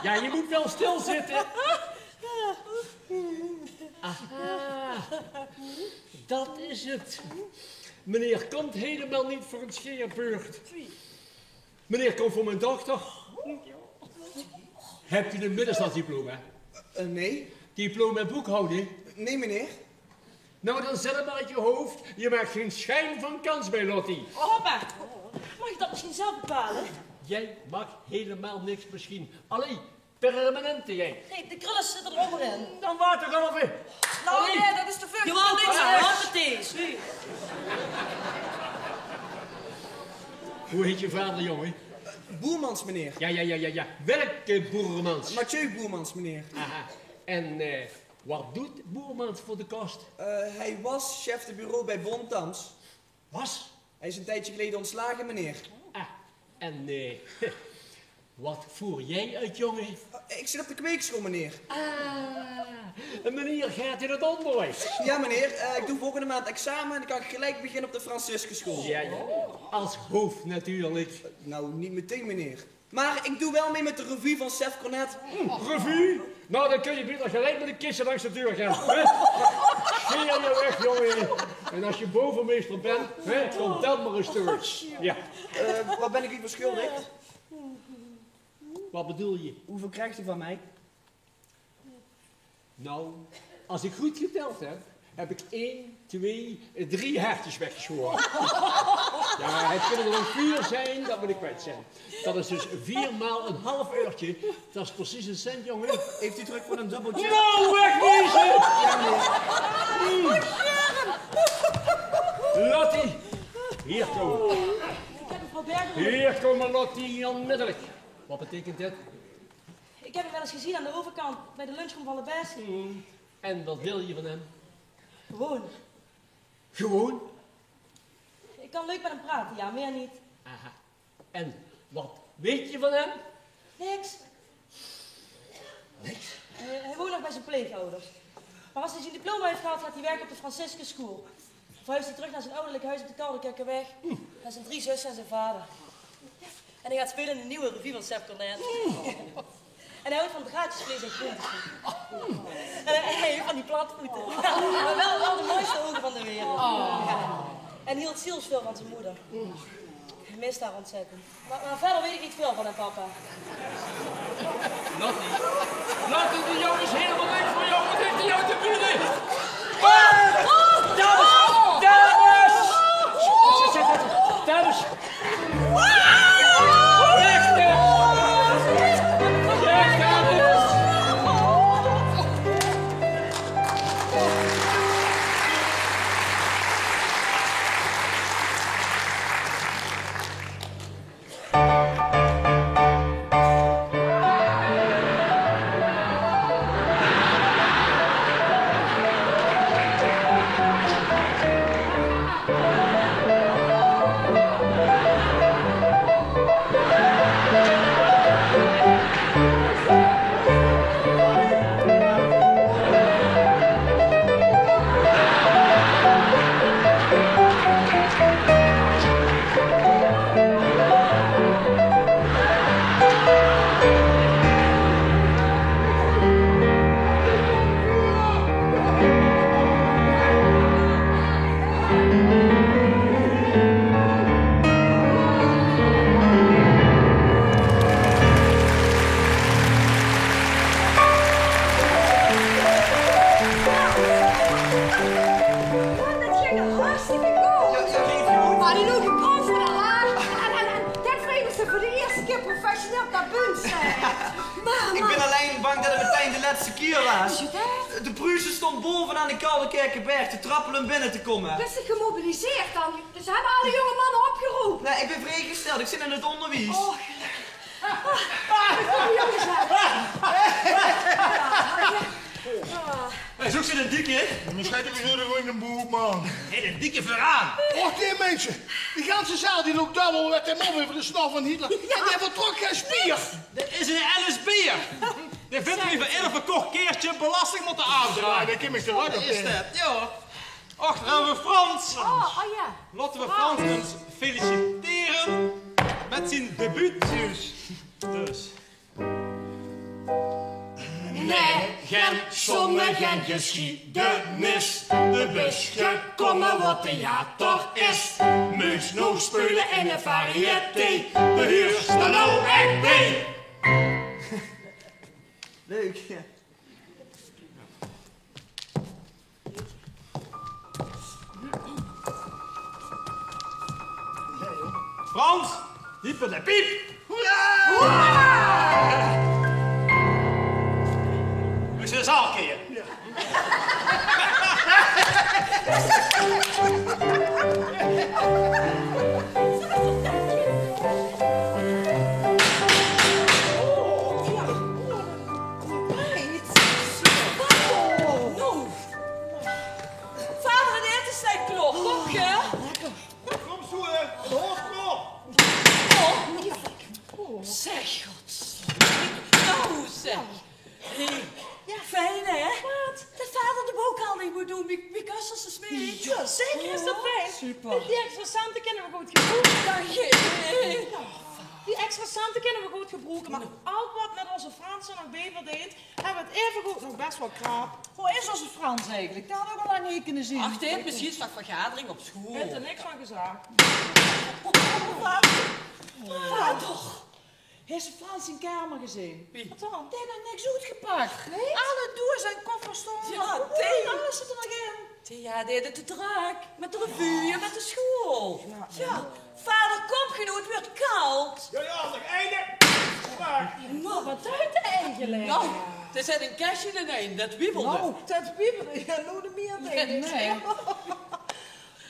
Ja, je moet wel stil zitten. Aha. Dat is het. Meneer komt helemaal niet voor een scheerbeurt. Meneer komt voor mijn dochter. Hebt u een middenstandsdiploma? Nee. Diploma in boekhouding? Nee, meneer. Nou, dan zet het maar uit je hoofd. Je maakt geen schijn van kans bij Lottie. Oh, papa. Mag ik dat misschien zelf bepalen? Jij mag helemaal niks misschien. Allee, permanente jij. Nee, de krullen zitten er onderin. Dan watergalven. Nou, nee, dat is te veel. Gewoon niks aan, wat het is. Hoe heet je vader, jongen? Boermans, meneer. Ja. Welke Boermans? Mathieu Boermans, meneer. Aha. En wat doet Boermans voor de kost? Hij was chef de bureau bij Bonthams. Was? Hij is een tijdje geleden ontslagen, meneer. En wat voer jij uit, jongen? Ik zit op de kweekschool, meneer. En meneer gaat in het onderwijs. Ja, meneer. Ik doe volgende maand examen en dan kan ik gelijk beginnen op de Franciscusschool. Ja. Als hoofd natuurlijk. Nou, niet meteen, meneer. Maar ik doe wel mee met de revue van Chef Cornet. Revue? Nou, dan kun je beter gelijk met een kistje langs de deur gaan. Scheer je weg, jongen. En als je bovenmeester bent, kom dan maar eens terug. Ja. Wat ben ik u verschuldigd? Wat bedoel je? Hoeveel krijgt u van mij? Nou, als ik goed geteld heb ik 1, 2, 3 hertjes weggeschoren. Ja, het kunnen er nog 4 zijn, dat moet ik kwijt zijn. Dat is dus 4 maal een half uurtje. Dat is precies een cent, jongen. Heeft u terug voor een dubbeltje? Nou, wegwezen! Lottie, hier komen. Hier komen Lottie onmiddellijk. Wat betekent dit? Ik heb hem wel eens gezien aan de overkant, bij de lunchroom van de Best. En wat wil je van hem? Gewoon. Gewoon? Ik kan leuk met hem praten, ja, meer niet. Aha. En wat weet je van hem? Niks. Hij woont nog bij zijn pleegouders. Maar als hij zijn diploma heeft gehad, gaat hij werken op de Franciscus School. Verhuist hij terug naar zijn ouderlijk huis op de Kouderkerkerweg. Naar zijn 3 zussen en zijn vader. En hij gaat spelen in de nieuwe revue van Chef Cornet. En hij houdt van draadjesvlees en groenten. En hij heeft van die platvoeten. Maar wel de mooiste ogen van de wereld. Ja. En hield zielsveel van zijn moeder. mist haar ontzettend. Maar verder weet ik niet veel van hem, papa. Lottie, die jongen is helemaal niks voor jou. Wat heeft hij jou te bieden? Dames! Ik ben alleen bang dat het meteen de laatste keer was. De Pruisen stond bovenaan de Koudekerkenberg te trappelen binnen te komen. Dus ze gemobiliseerd dan? Dus ze hebben alle jonge mannen opgeroepen? Nee, ik ben vrijgesteld. Ik zit in het onderwijs. Oh, jongens. Hey, zoek ze een dikke? Misschien heb ik jullie in een boek, man. Hé, een dikke veraan. Och, die mensen. Die ganse zaal die loopt dubbel met hem op over de snor van Hitler. En die vertrok geen spier. Dat is een LSB'er. Die vindt liever ieder verkocht keertje belasting moeten aandragen. Ja, dat kan ik eruit op. Is dat? Ja. Och, dan hebben we Frans. Oh ja. Laten we Frans eens feliciteren met zijn debuut. Dus. Negen sommigen geschiedenis. De bus gekomen wat theater is. Meus nog spelen in een variété. De huurste nou echt mee. Leuk, ja. Frans, diepe de piep. Hoera! We zullen zaal keer. Ja. Vader, dit is zijn klok. Kom, hè? Kom zo, de hoofdknop. Zeg, gods. Nou, zeg. Ja, fijn, hè? Wat? Dat vader de boekhouding moet doen. Wie kost ze smeren? Ja, zeker is dat fijn. Super. Die extra centen kunnen we goed gebruiken. Dank je. Die extra centen kunnen we goed gebruiken, maar al wat met onze Frans nog beter deed, hebben we het even goed nog best wel krap. Hoe is onze Frans eigenlijk? Dat hadden we al lang niet kunnen zien. Ach, dit precies van vergadering op school. Ik heb er niks van gezegd. Vader. Heeft ze Frans in kamer gezien? Wie? Wat dan? Die heeft nog niks uitgepakt. Nee? Alle doos en koffers stonden. Ja, die. Alles zit er nog in. Ja, deed het te druk. Met de revue en met de school. Ja. Vader, kom genoeg, het wordt koud. Ja, nog einde. Nou, wat duidt eigenlijk? Nou, er zit een kastje in, dat wiebelde. Nou, dat wiebelde. Ja, nou de meer denk ik. Nee.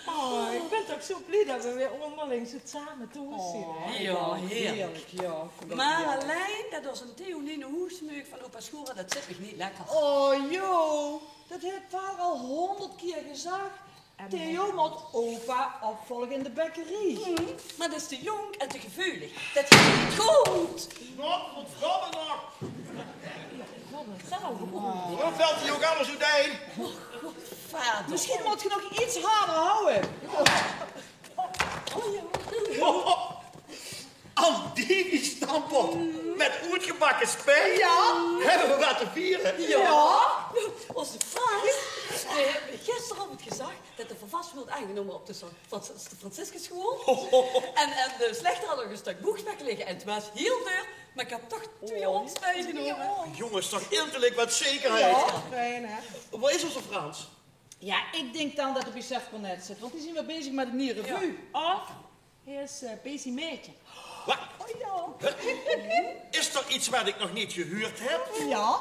Oh, ik ben toch zo blij dat we weer onderling zo samen toezien. Ja, heerlijk. Ja, maar alleen, dat was een Theonine hoesmeuk van opa Schoora, dat zit me niet lekker. Oh joh, dat heeft vader al 100 keer gezegd. Theo moet opa opvolgen in de bekkerie. Maar dat is te jong en te gevoelig. Dat gaat niet goed. Nog, wat verdomme nog. Waarom valt hij ook alles uiteen? Vader. Misschien moet je nog iets harder houden. Andini stampot met uitgebakken spij. Ja. Hebben we wat te vieren? Ja. Onze Frans heeft gisteren gisteren op het gezag dat de vervast wordt aangenomen op de Franciscusschool. En de slechter had nog een stuk boegspek liggen. En het was heel duur, maar ik heb toch 2 ons meegenomen. Jongens, toch intellijk wat zekerheid. Ja, fijn hè. Waar is onze Frans? Ja, ik denk dan dat de besef kon net zit, want die zijn weer bezig met een nieuwe revue. Of hij is bezig met je. Wat? Oh ja. Is er iets wat ik nog niet gehuurd heb? Ja.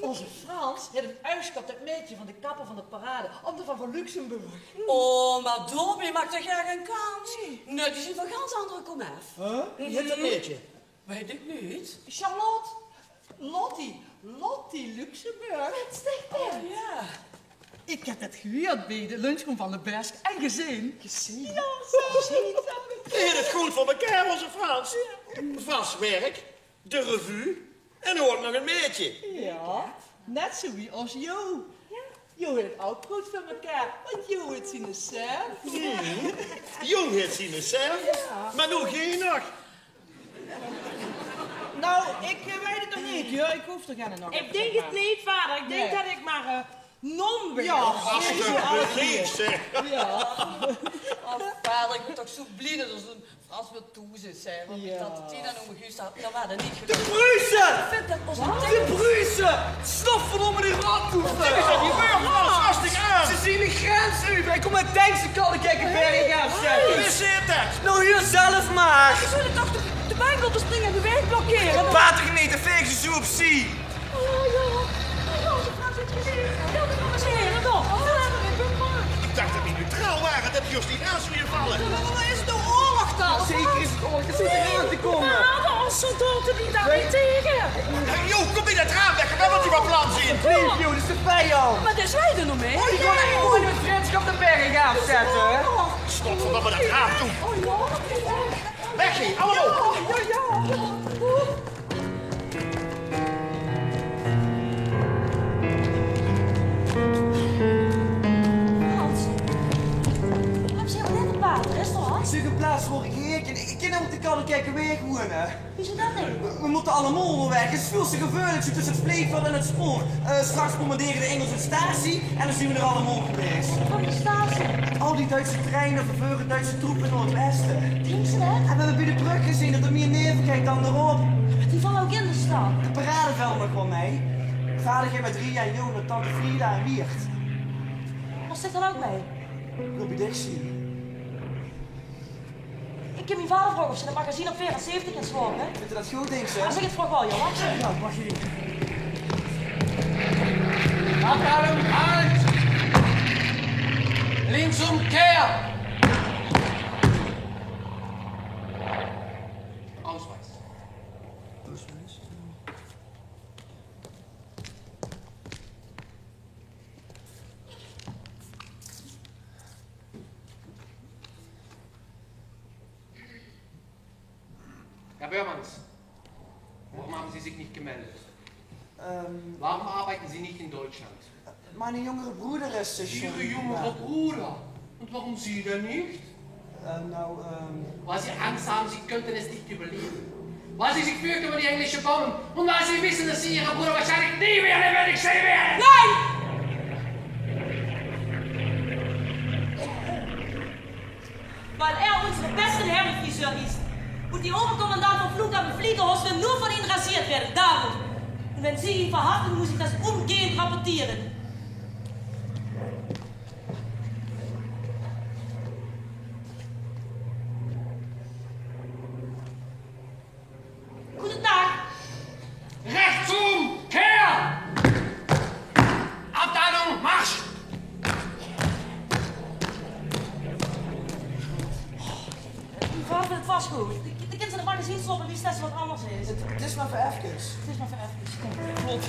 Onze Frans heeft een uitschap dat meetje van de kapper van de parade, om de van Luxemburg. Oh, maar Dobby maakt toch geen kans? Nee, die zijn van ganz andere komaf. Wie heet dat meetje? Weet ik niet. Charlotte. Lottie Luxemburg. Het sticht er. Ja. Ik heb het gehuurd bij de lunchroom van de Bersk en gezien. Gezien? Ja, gezien. Heet het goed voor elkaar, onze Frans? Vast werk, de revue en ook nog een meetje. Ja, net zo wie als jou. Jo heeft ook goed voor elkaar, want Jo heeft zijn zelf. Jong heeft zien zelf, maar nog geen nog. Nou, ik weet het nog niet, joh. Ik hoef er geen nog. Ik denk het niet, vader. Ik denk dat ik maar non ben. Ja, alsjeblieft, zeg. Ja. Oh, vader, ik ben toch zo blij dat er zo'n Frans weer toe zijn. Want ik tante Tina en oma Guus, dat waren niet gelukt. De Bruisen! Ik vind dat ons De Bruisen! Stop verdomme die rattoeven! Wat is dat? Die burgers, rustig aan! Ze zien de grens over. Ik kom uit Dijkse Kallenkijken bergen gaan zetten. Wie zit dat? Nou, hier zelf maar. Ze zullen toch de wijn op de springen en de weg blokkeren? Watergemeten, veeg ze zo op zee. Oh ja, onze Frans heeft gezien. Ja, dat gaan we zeggen toch? Ik dacht dat we neutraal waren, dat Jos niet aan zou je vallen. Wat is de oorlog dan? Zeker is het oorlog, het zit eraan te komen. Maar onze soldaten die daar niet tegen. Jo, kom in het raam weg, dan moet je wat plan zien. Please, joh, dit is de vijand. Maar daar zijn er nog mee. Oh, die gaan gewoon met vriendschap de bergen gaan zetten. Stop verdomme dat raam toe. Weg hier, allemaal. Zeg een plaats voor ik heertje. Ik ken hem op de Kallenkijken weg wonen. Wie zou dat doen? We moeten allemaal onderweg. Het is veel te gevaarlijk zo tussen het vleegveld en het spoor. Straks bombarderen de Engelsen de statie en dan zien we er allemaal geweest. Van de statie? Al die Duitse treinen verveuren Duitse troepen in het westen. Denk ze dat? En we hebben bij de brug gezien dat er meer neven kijkt dan erop. Die vallen ook in de stad. De paradeveld nog wel mee. Vader ging met Ria en Jo naar tante Frida en Wiert. Was dit dan ook mee? Robbie Dixie. Ik heb mijn vader vragen of ze in het magazine op 74 kan slapen. Weet je dat goed, denk ze? Als ik het vraag wel, joh. Wacht even. Ja, mag je niet. Abteilung, halt! Linksumkehr! Ausweis. Herr Börmanns, warum haben Sie sich nicht gemeldet? Warum arbeiten Sie nicht in Deutschland? Meine jüngere Bruder ist schon... Ihre jüngere Bruder? Und warum Sie denn nicht? Weil Sie Angst haben, Sie könnten es nicht überleben. Weil Sie sich fürchten über die englische Bomben. Und weil Sie wissen, dass Sie Ihre Bruder wahrscheinlich nie wieder lebendig sehen werden. Nein! Weil unsere beste Herrenfriseur ist. Und die Oberkommandant vom Flughafen Fliegerhorst will nur von Ihnen rasiert werden. Darum. Und wenn Sie ihn verhaften, muss ich das umgehend rapportieren. Guten Tag. Rechtsum, Kehr! Abteilung, Marsch! Mijn vader vindt het vast goed. De kinderen in het magazine stoppen wie steeds wat anders is. Het is maar voor even. Het is maar voor even. Klopt.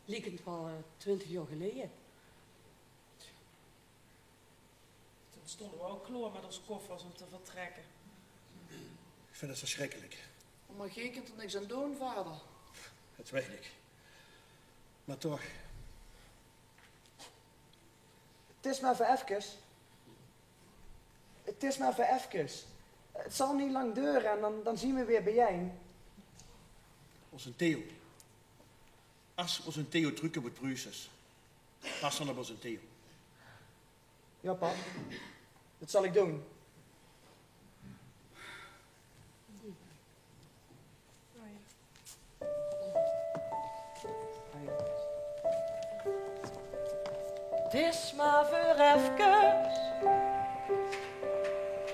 Liekend wel 20 jaar geleden. Toen stonden we ook klaar met onze koffers om te vertrekken. vind het verschrikkelijk. Maar geen kind er niks aan doen, vader. Dat weet ik. Maar toch. Het is maar voor even. Het is maar voor even. Het zal niet lang duren en dan zien we weer bij jij. Onze Theo. Als onze Theo drukken wordt Bruces. Pas dan op onze Theo. Ja, pap. Dat zal ik doen. Het is maar voor even,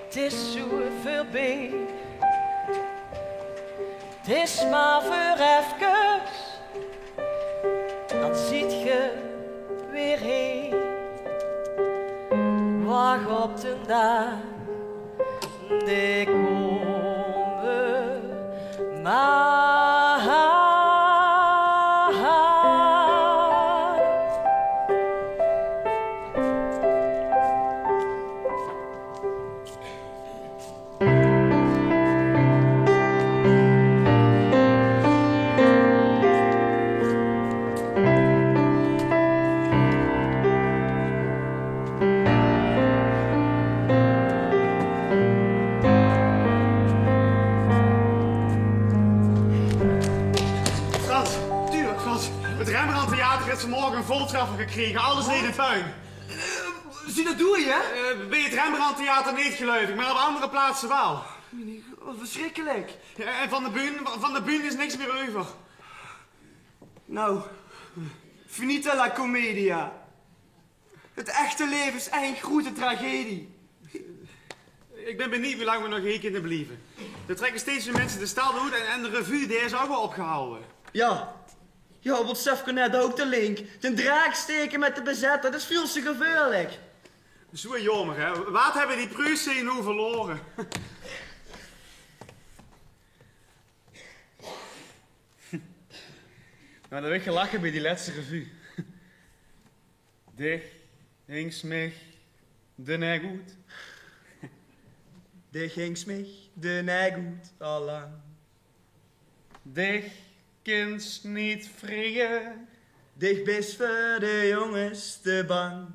het is zo voorbij. Het is maar voor even, dan ziet je weer heen. Wacht op de dag, die komen maar. Vanmorgen een voltreffer gekregen, alles in de puin. Zie dat doe je? Bij het Rembrandt Theater niet geloof ik, maar op andere plaatsen wel. Wat verschrikkelijk. Ja, en van de bühne is niks meer over. Nou, finita la commedia. Het echte leven is echt een grote tragedie. Ik ben benieuwd hoe lang we nog hier kunnen blijven. Er trekken steeds meer mensen de stalhoed en de revue die is ook wel opgehouden. Ja. Ja, wat Sefke net ook de link. De draak steken met de bezetter, dat is veel te gevaarlijk. Zo jammer, hè. Wat hebben die Pruisen nu verloren? Nou, dan heb ik gelachen bij die laatste revue. Dich, hinks mich, de nee goed. Dich, hinks mich, de nee goed, allang. Dich, kinds niet vrieën. Dich bist voor de jongens te bang.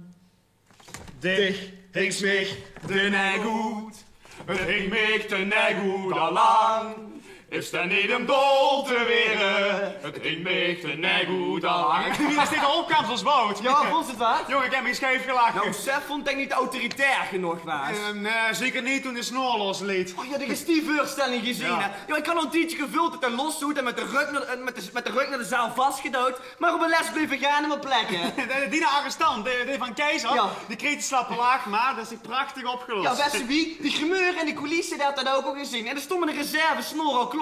Dich, hinks mich, de nee goed. Het hing mich de nee goed allang. Is er niet om dol te weren? Het hing mich de nee goed allang. Wie is dit al opkamp als boot? Ja, vond het wat? Jongen, ik heb me scheef gelachen. Nou, Sef vond ik niet autoritair genoeg was. Nee, zeker niet toen de snor losliet. Oh ja, dat is die voorstelling gezien, Ja. hè? Ja, ik had al een tijdje gevuld dat hij losdoet en met de rug naar de zaal vastgeduwd, maar op een les bleven gaan in mijn plekken. Die arrestant, die van Keizer, Ja. die kreeg de slappe laag, maar dat is zich prachtig opgelost. Ja, weet je wie? Die gemeur en de coulissen, dat had dat ook al gezien. En er stond een reserve snor al kloor.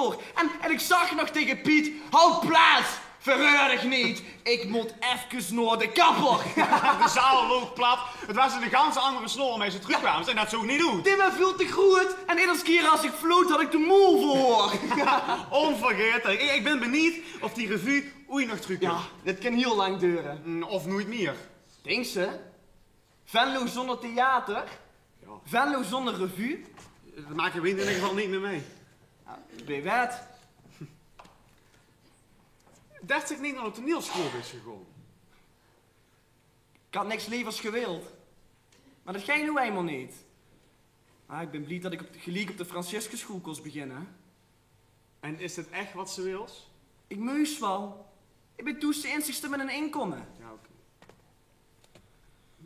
En ik zag nog tegen Piet, houd plaats! Verreur dich niet, ik moet even naar de kapper. De zaal loopt plat. Het was een ganse andere snor waarmee ze terugkwamen en dat zou ik niet doen. Dit was veel te groot. En iedere keer als ik floot had ik de moe voor. Onvergetelijk. Ik ben benieuwd of die revue ooit nog terugkomt. Ja, dit kan heel lang duren. Of nooit meer. Denk ze? Venlo zonder theater? Ja. Venlo zonder revue? Dat maken we in ieder geval niet meer mee. Ja, wie weet. Dacht ik niet naar de toneelschool is gegaan. Ik had niks levers gewild. Maar dat ga je nu eenmaal niet. Maar ik ben blij dat ik gelijk op de Franciscuschool kon beginnen. En is het echt wat ze wil? Ik meus wel. Ik ben toest de enigste met een inkomen. Ja, oké.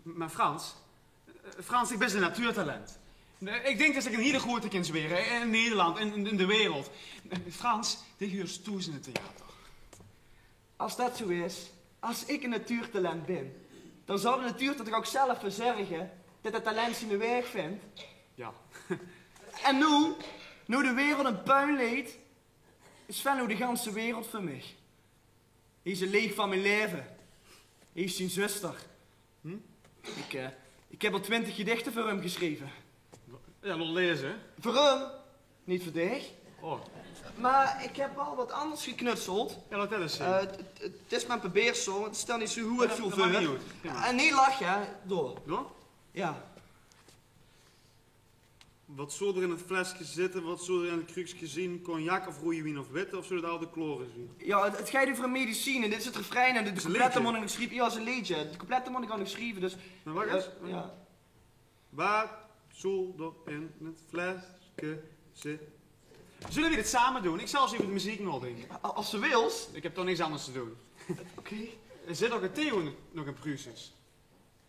Maar Frans, ik ben een natuurtalent. Ik denk dat ik een hele grote kind weer in Nederland, in de wereld. Frans, dit huurt toe in het theater. Als dat zo is, als ik een natuurtalent ben, dan zou de natuur toch ook zelf verzorgen dat het talent zijn weg vindt. Ja. En nu de wereld een puin leed, is Venlo de ganse wereld voor mij. Hij is een leeg van mijn leven. Hij is zijn zuster. Ik heb al 20 gedichten voor hem geschreven. Ja, nog lezen. Voor hem, niet voor dich. Oh. Maar ik heb al wat anders geknutseld. Ja, dat is het is maar probeer zo, het stel niet zo hoe het veel dat maakt niet voor. uit. Ja. En niet lachen, door. Door? Ja. Wat zou er in het flesje zitten, wat zou er in het krukje zien? Cognac of rode wien of witte, of zou het al de kloren zien? Ja, het gaat over een medicine. Dit is het refrein en de complete liedje? man ik geschreven. Ja, het is een liedje. De complete man ik nog geschreven, dus... Nou, wacht eens. Ja. Wat zou er in het flesje zitten? Zullen we dit samen doen? Ik zal eens even de muziek nog doen. Als ze wils. Ik heb toch niks anders te doen. Oké. Er zit ook een Theo nog in Pruses.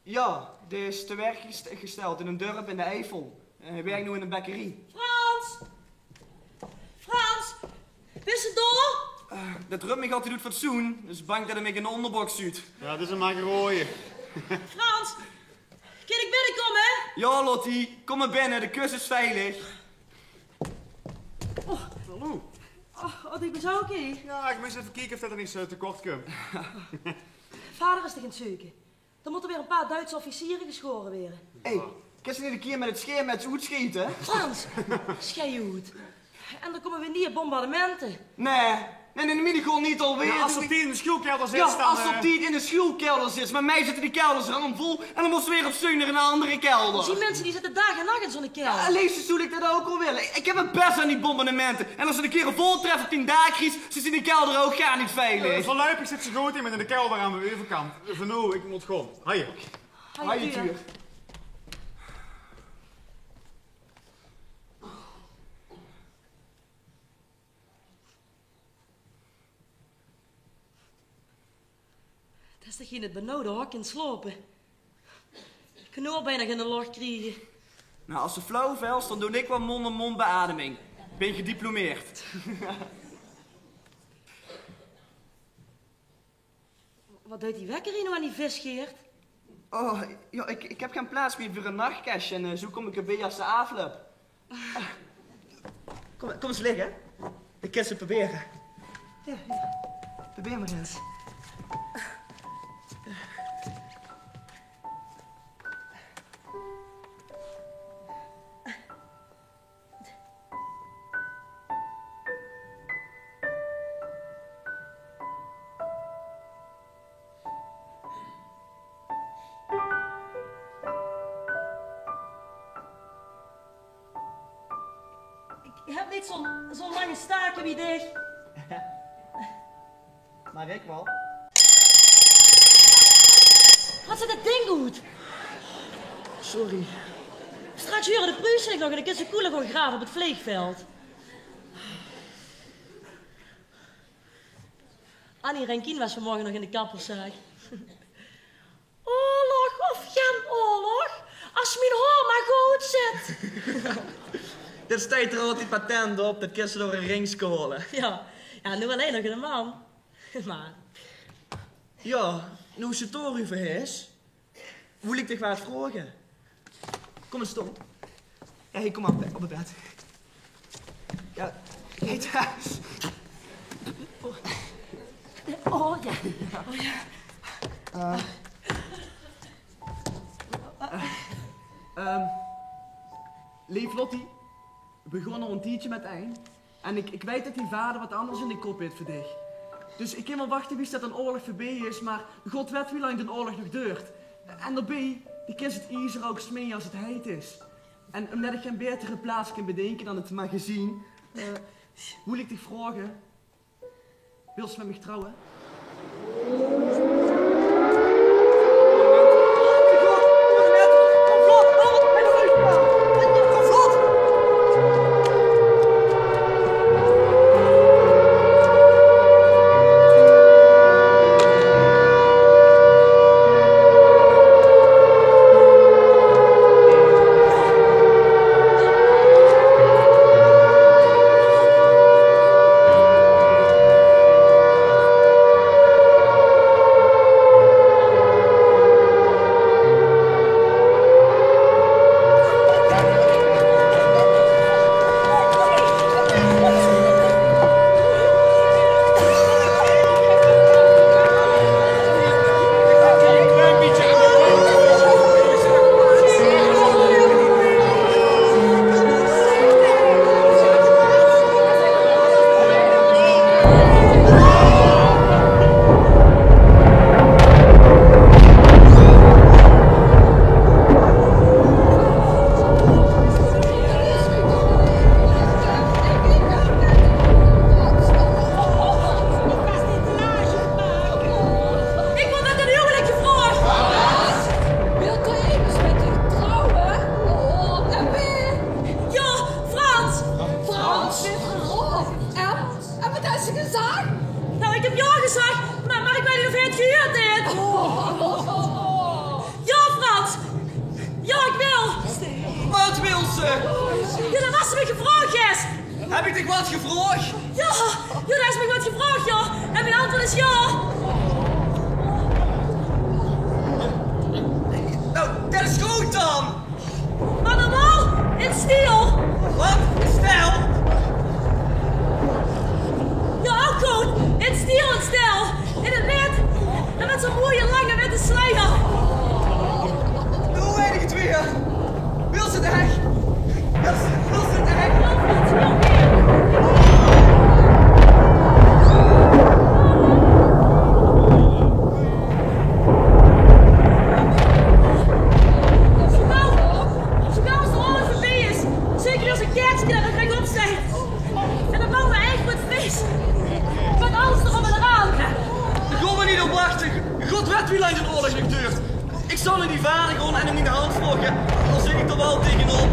Ja, die is te werk gesteld in een dorp in de Eifel. Hij werkt nu in een bakkerie. Frans! Frans! Wist het door? Dat rummig had hij doet fatsoen, dus bang dat hij me in de onderbox ziet. Ja, dat is een maar rooie. Frans! Kan ik binnenkomen, hè? Ja, Lottie, kom maar binnen, de kus is veilig. Hallo. Oh, ik ben zo oké. Ja, ik moest even kijken of dat er niks tekort komt. Vader is toch in het zoeken. Dan moeten weer een paar Duitse officieren geschoren worden. Hé, kun je niet een keer met het scheer met z'n hoed schieten? Frans, scheihoed. En dan komen we niet op bombardementen. Nee, in de middag niet alweer. Ja, als op die in de schuilkelder zit, Ja, dan... als op die in de schuilkelder zit. Maar mij zitten die kelders ramvol en dan moesten we weer op zoek naar een andere kelder. Die mensen die zitten dag en nacht in zo'n kelder. Ja, lees hoe ik dat ook al willen. Ik heb het best aan die bombardementen. En als ze een keer een voltreffer op die daakries, zit in die kelder ook gar niet veilig. Voorlopig zit ze goed in met in de kelder aan de overkant. Van nou, ik moet gewoon. Hije. Hije, Tuur. Dat is toch geen het benauwde hok in slopen. Ik kan nu al bijna geen lach krijgen. Nou, als ze flauw velt, dan doe ik wel mond-op-mond beademing. Ben je gediplomeerd. Wat doet die wekker hier nou aan die vis, Geert? Oh, ja, ik heb geen plaats meer voor een nachtkastje en zo kom ik erbij als de afloop. Kom eens liggen. Ik kan ze proberen. Ja. Probeer maar eens. Ik heb niet zo'n lange staken wie dich. Maar ik wel. Wat zit dat ding goed? Sorry. Straks huren de Pruisen nog en dan kun ze koelen gewoon graven op het vleegveld. Annie Renkien was vanmorgen nog in de kapperszaak. Oorlog of geen oorlog, als mijn hoor maar goed zit. Dat staat er altijd patent op, dat kun je door een ring scoren. Ja, nu alleen nog een man. Maar... Ja, nu is het door u verhuis. Wil ik toch wat vragen? Kom eens stop. Hé, kom op het bed. Ja, heet Oh ja. Oh ja. Lief Lottie, we begonnen een tientje met eind. En ik weet dat die vader wat anders in de kop heeft voor dich. Dus ik kan wel wachten wie dat een oorlog voorbij is, maar God weet wie lang de oorlog nog duurt. En daarbij, die kist het ijzer ook smeden als het heet is. En omdat ik geen betere plaats kan bedenken dan het magazine, wil ik dich vragen, wil ze met mij trouwen? Ja, dat was me gevraagd, Jes. Heb ik dich wat gevraagd? Ja, dat is me wat gevraagd, ja. En mijn antwoord is ja. Nou, dat is goed dan. Maar normaal, in stijl. Wat? In stijl? Ja, ook goed. In stijl, in stijl. In het wit. En met zo'n mooie lange witte sluier. Hoe weet ik het weer? Wil ze het echt? Wil ze het echt? Wie lang de oorlog nog duurt. Ik zal nu die vader gewoon en hem in de hand volgen. Dan zit ik er wel tegenop.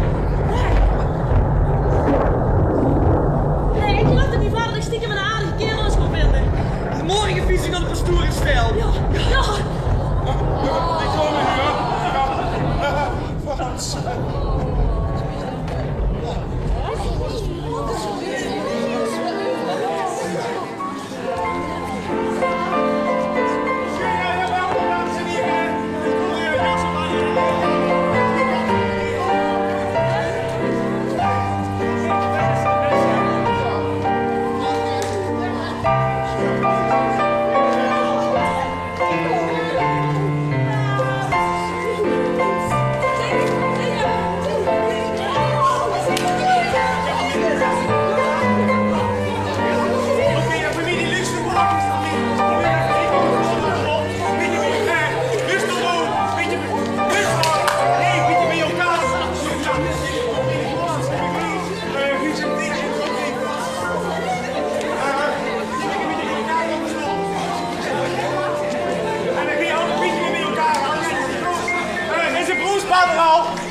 Nee, ik geloof dat die vader zich stiekem een aardige kerel is gaan vinden. Morgen fiets ik naar de pastoor in stijl. Ja. Ik kom in nu,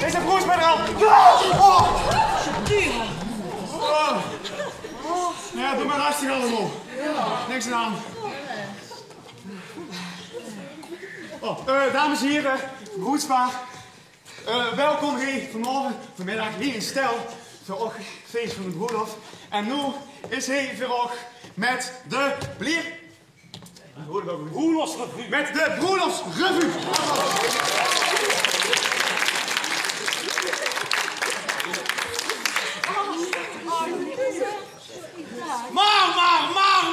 Deze broers bij de hand. Ja, doe maar rustig allemaal. Niks aan. Dames en heren, broedspaar. Welkom hier vanmiddag hier in Stijl. Voor het feest van de broerhof. En nu is hij voor met de Broerlofsrevue. Met de Broerlofsrevue. Maar,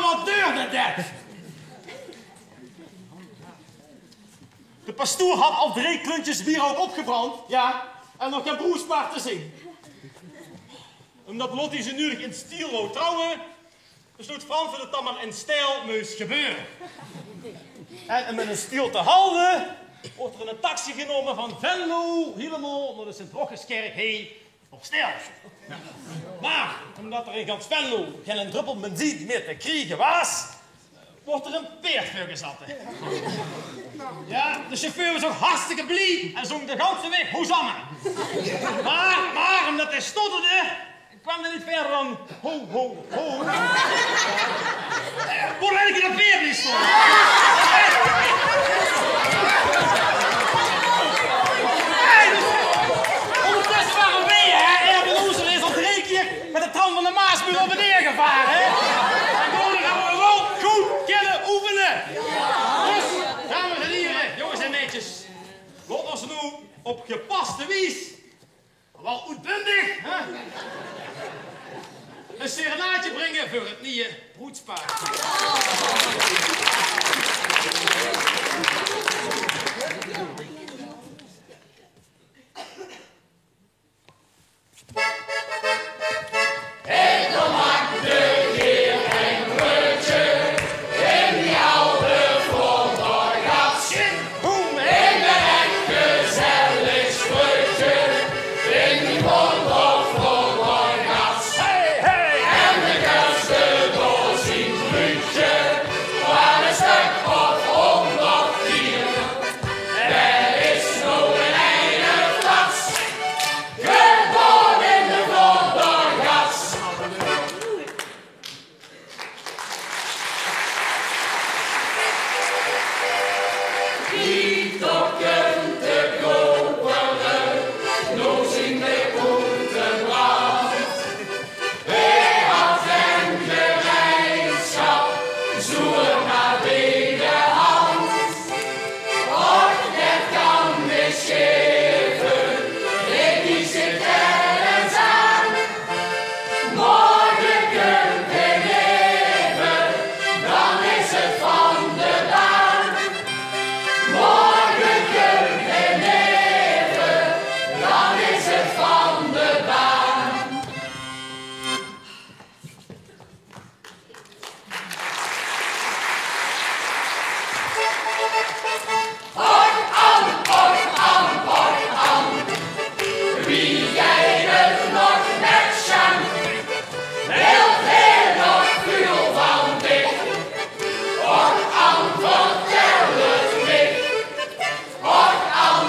wat duurde dat? De pastoor had al 3 kluntjes bier ook opgebrand, ja, en nog geen broerspaar te zien. Omdat Lottie ze nu in stiel wou trouwen, besloot Frans dat het dan maar in stijl moest gebeuren. En om met een stiel te houden, wordt er een taxi genomen van Venlo helemaal naar de Sint-Rocheskerk heen op stijl. Ja. Maar, omdat er in gans Venlo geen druppel benzine meer te krijgen was, wordt er een peert voor gezet. Ja, de chauffeur was ook hartstikke blij en zong de ganse weg Hosanna. Maar, omdat hij stotterde, kwam er niet verder dan ho, ho, ho. Hoe ben ik in dat peert niet stond? Ondertussen waren we, hè? Erwin Oeser is al 3 keer met de tram van de Maasmuur op en neer gevaren, hè? En gewoon gaan we wel goed kunnen oefenen. Dus, dames en heren, jongens en meisjes, laat ons nu op gepaste wijs, wel uitbundig, hè? Een serenaadje brengen voor het nieuwe broedspaar. En dan maakt de heer een brutje in die oude vloddergat. En een echt gezellig sprutje in die vloddergat. En de kersten door zijn bruutje, waar een stuk of 100 kilo. Wie jij het nog met Jean, wilt hij nog veel van dich? Och An, vertel het mij. Och An,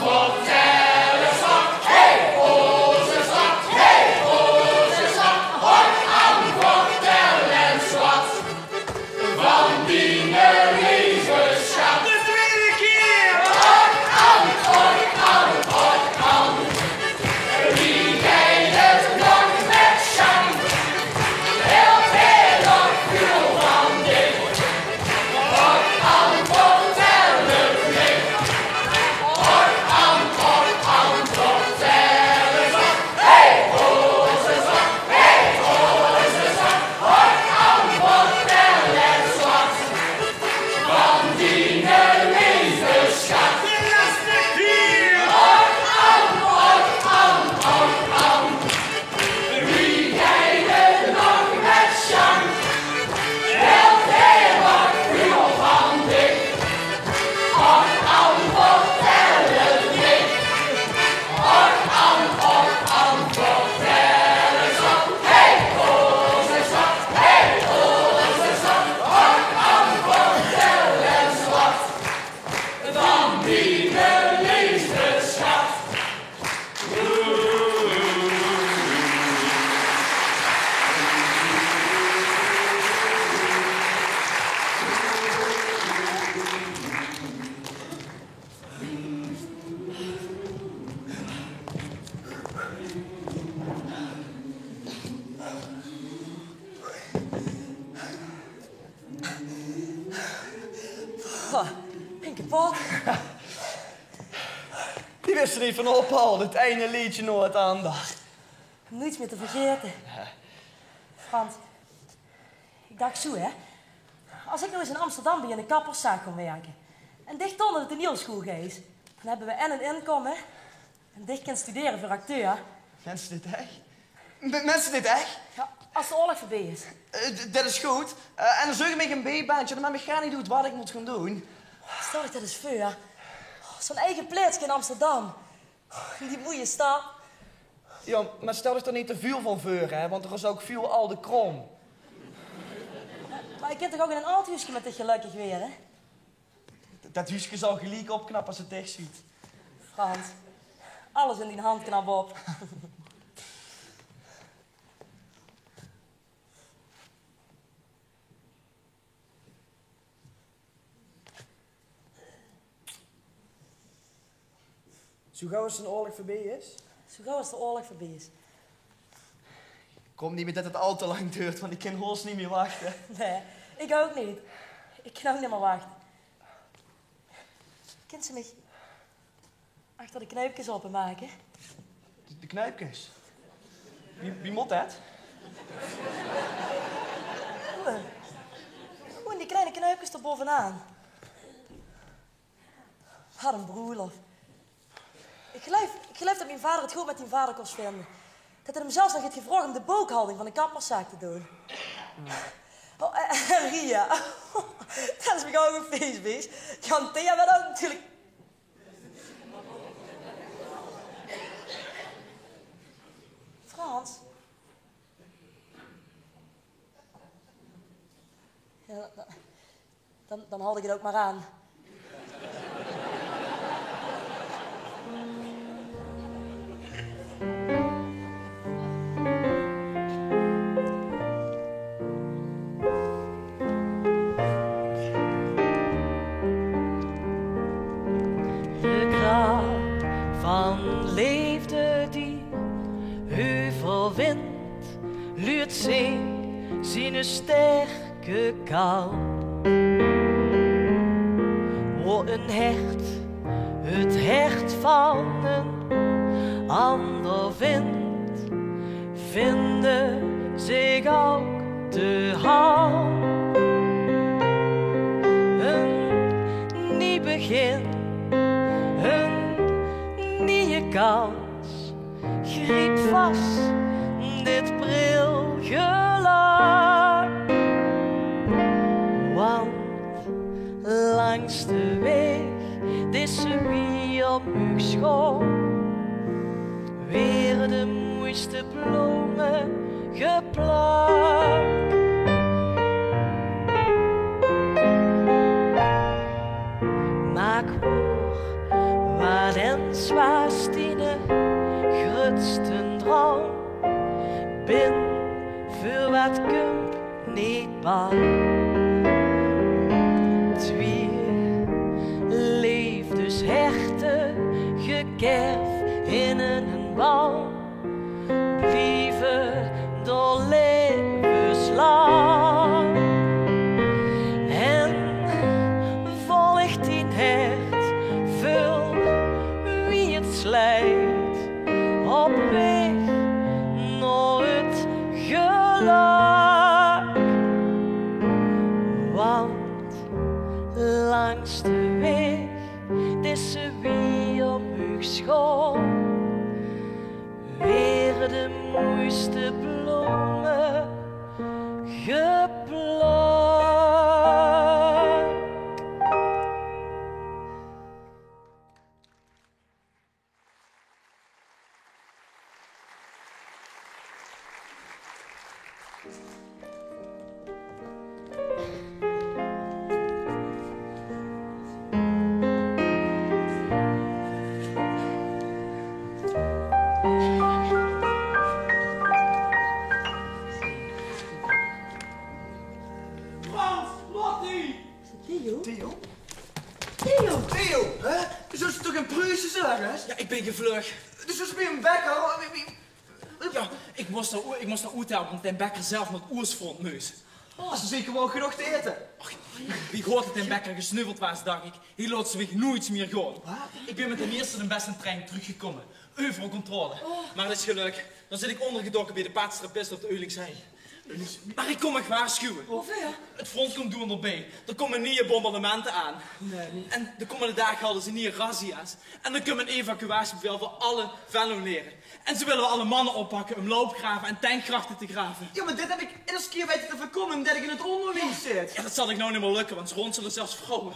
vertel eens wat. Hey, onze stad, hey, onze stad. Och An, vertel eens wat van die levensschat. De tweede keer! Och An, wie jij het nog met Jean, wilt hij nog veel van dich? Och An, vertel het mij. Och An, vertel eens wat. Hey, onze stad, hey, onze stad. Och An, vertel eens wat van die levensschat. De laatste keer! Och An, wie jij het nog met Jean, wilt hij nog veel van dich? Och An, vertel het mij. Och An, vertel eens wat. Hey, onze stad, hey, onze stad. Och An, vertel eens wat van die levensschat. Ben kapot. Die wist er niet van ophouden. Het ene liedje nooit aandacht. Niets meer te vergeten. Frans, ik dacht zo, hè. Als ik nou eens in Amsterdam bij een kapperszaak kon werken en dicht onder de toneelschool gees, dan hebben we en een inkomen en dicht kunnen studeren voor acteur. Mensen dit echt? Mensen dit echt? Ja, als de oorlog voorbij is. Dat is goed. En dan zoek ik me een B-baantje, dan met me gaan niet doet wat ik moet gaan doen. Stel ik dat eens voor, ja. Zo'n eigen plaatsje in Amsterdam. In die mooie stad. Ja, maar stel ik er niet te veel van voor, hè, want er is ook veel al de krom. Maar je kunt toch ook in een oud huisje met dit gelukkig weer, hè? Dat huisje zal gelijk opknappen als het dicht ziet. Frans, alles in die hand knap op. Zo gauw als een oorlog voorbij is? Zo gauw als de oorlog voorbij is. Kom niet meer dat het al te lang duurt, want ik kan hoors niet meer wachten. Nee, ik ook niet. Ik kan ook niet meer wachten. Kent ze mij achter de knuipjes openmaken? De knuipjes? Wie moet dat? Gewoon die kleine knuipjes er bovenaan. Wat een broerlof. Ik geloof dat mijn vader het goed met die vader kon vinden. Dat hij hem zelfs nog heeft gevraagd om de boekhouding van de kapperszaak te doen. Oh, en Ria. Dat is me ook een feestbeest. Jan Thea werd ook natuurlijk... Frans? Ja, dan haalde ik het ook maar aan. Van leefde die heuvelwind luurt zee zijn sterke kou. O een hert, het hert van een ander wind, vinden zich ook te houden. Een nieuw begin, een nieuwe kans, griep vast dit brilgeluk. Want langs langs de weg, is ze weer op uw school. Weer de mooiste bloemen geplakt. Maak voor wat en zwaarstine grutsten droom. Ben voor wat kump niet bang. Twee liefdes hechten gekerf in een bal. Blijven door levenslang. En volgt in hart vul wie het slijt op weg naar het geluk. Want langs de weg is ze weer op uw school. Weer de mooiste bloemen geplukt. Frans, Lottie! Theo? Theo? Theo! Theo, hè? Zo is het toch een Pruise zeggen? Ja, ik ben gevlug. Dus zo ben je een bekker? Ja, ik moest naar Oertel, want den bekker zelf met oersfront neus. Als ze zeker wel genoeg te eten. Wie hoort dat den bekker gesnuffeld was, dacht ik. Hier laat ze zich nooit meer gaan. Ik ben met de eerste de beste trein teruggekomen. Overal controle. Maar dat is geluk. Dan zit ik ondergedoken bij de paardstrapist op de Eulingshei. Maar ik kom me waarschuwen. Het front komt doen erbij. Er komen nieuwe bombardementen aan. En de komende dagen hadden ze nieuwe razzia's. En dan kunnen we een evacuatiebevel voor alle Venlo leren. En ze willen we alle mannen oppakken om loopgraven en tankgrachten te graven. Ja, maar dit heb ik eerst keer weten te voorkomen omdat ik in het onderwijs zit. Ja, dat zal ik nou niet meer lukken, want ze ronselen zelfs vrouwen.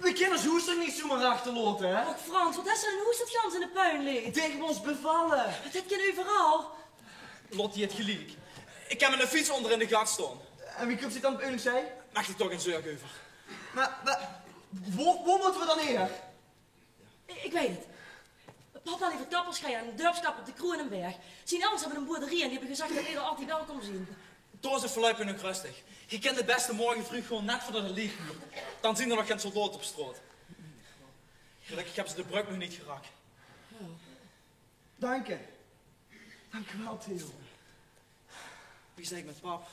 We kunnen ons hoester niet zomaar achterlaten, hè? Och Frans, wat is er een hoest dat gans in de puin ligt? Tegen ons bevallen. Dat kan overal. Lottie het gelijk. Ik heb mijn fiets onder in de gat staan. En wie komt zich dan op Eulingshei? Mag ik toch een zeug over? Maar waar moeten we dan neer? Ik weet het. Papa heeft kappers gaan aan een dorpskap op de Kroonenberg. Zijn ouders hebben een boerderie en die hebben gezegd dat iedereen altijd welkom zien. Toen is het verluipen nog rustig. Je kent het beste morgen vroeg gewoon net voordat het licht wordt. Dan zien er nog geen soldaten op straat. Gelukkig hebben ze de brug nog niet geraakt. Dank je. Dank u wel, Theo. Wie zei ik met pap?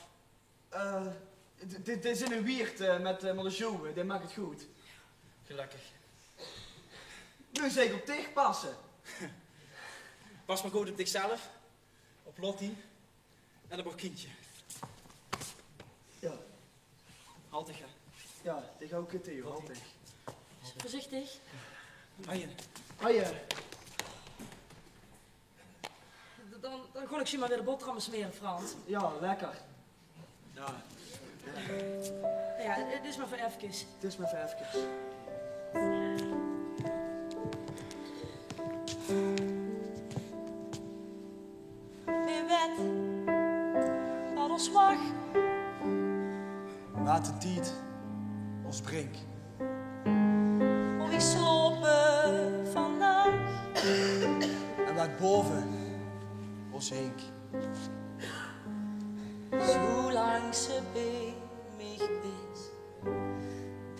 Dit is in een wiert met een show. Dit maakt het goed. Gelukkig. Nu zeker op tegen passen. Pas maar goed op zichzelf, op Lottie en op haar kindje. Ja. Haltig, hè? Ja, tegen ook Theo, haltig. Voorzichtig. Haaien. Haaien. Dan ga ik je maar weer de boterhammen smeren, Frans. Ja, lekker. Ja. Ja, dit is maar voor even. Het is maar voor even. In wet, dat ons mag. Laat de tijd ons brink. Hoe ik slopen vandaag. En laat boven ons hink. Zolang ze bij mij is,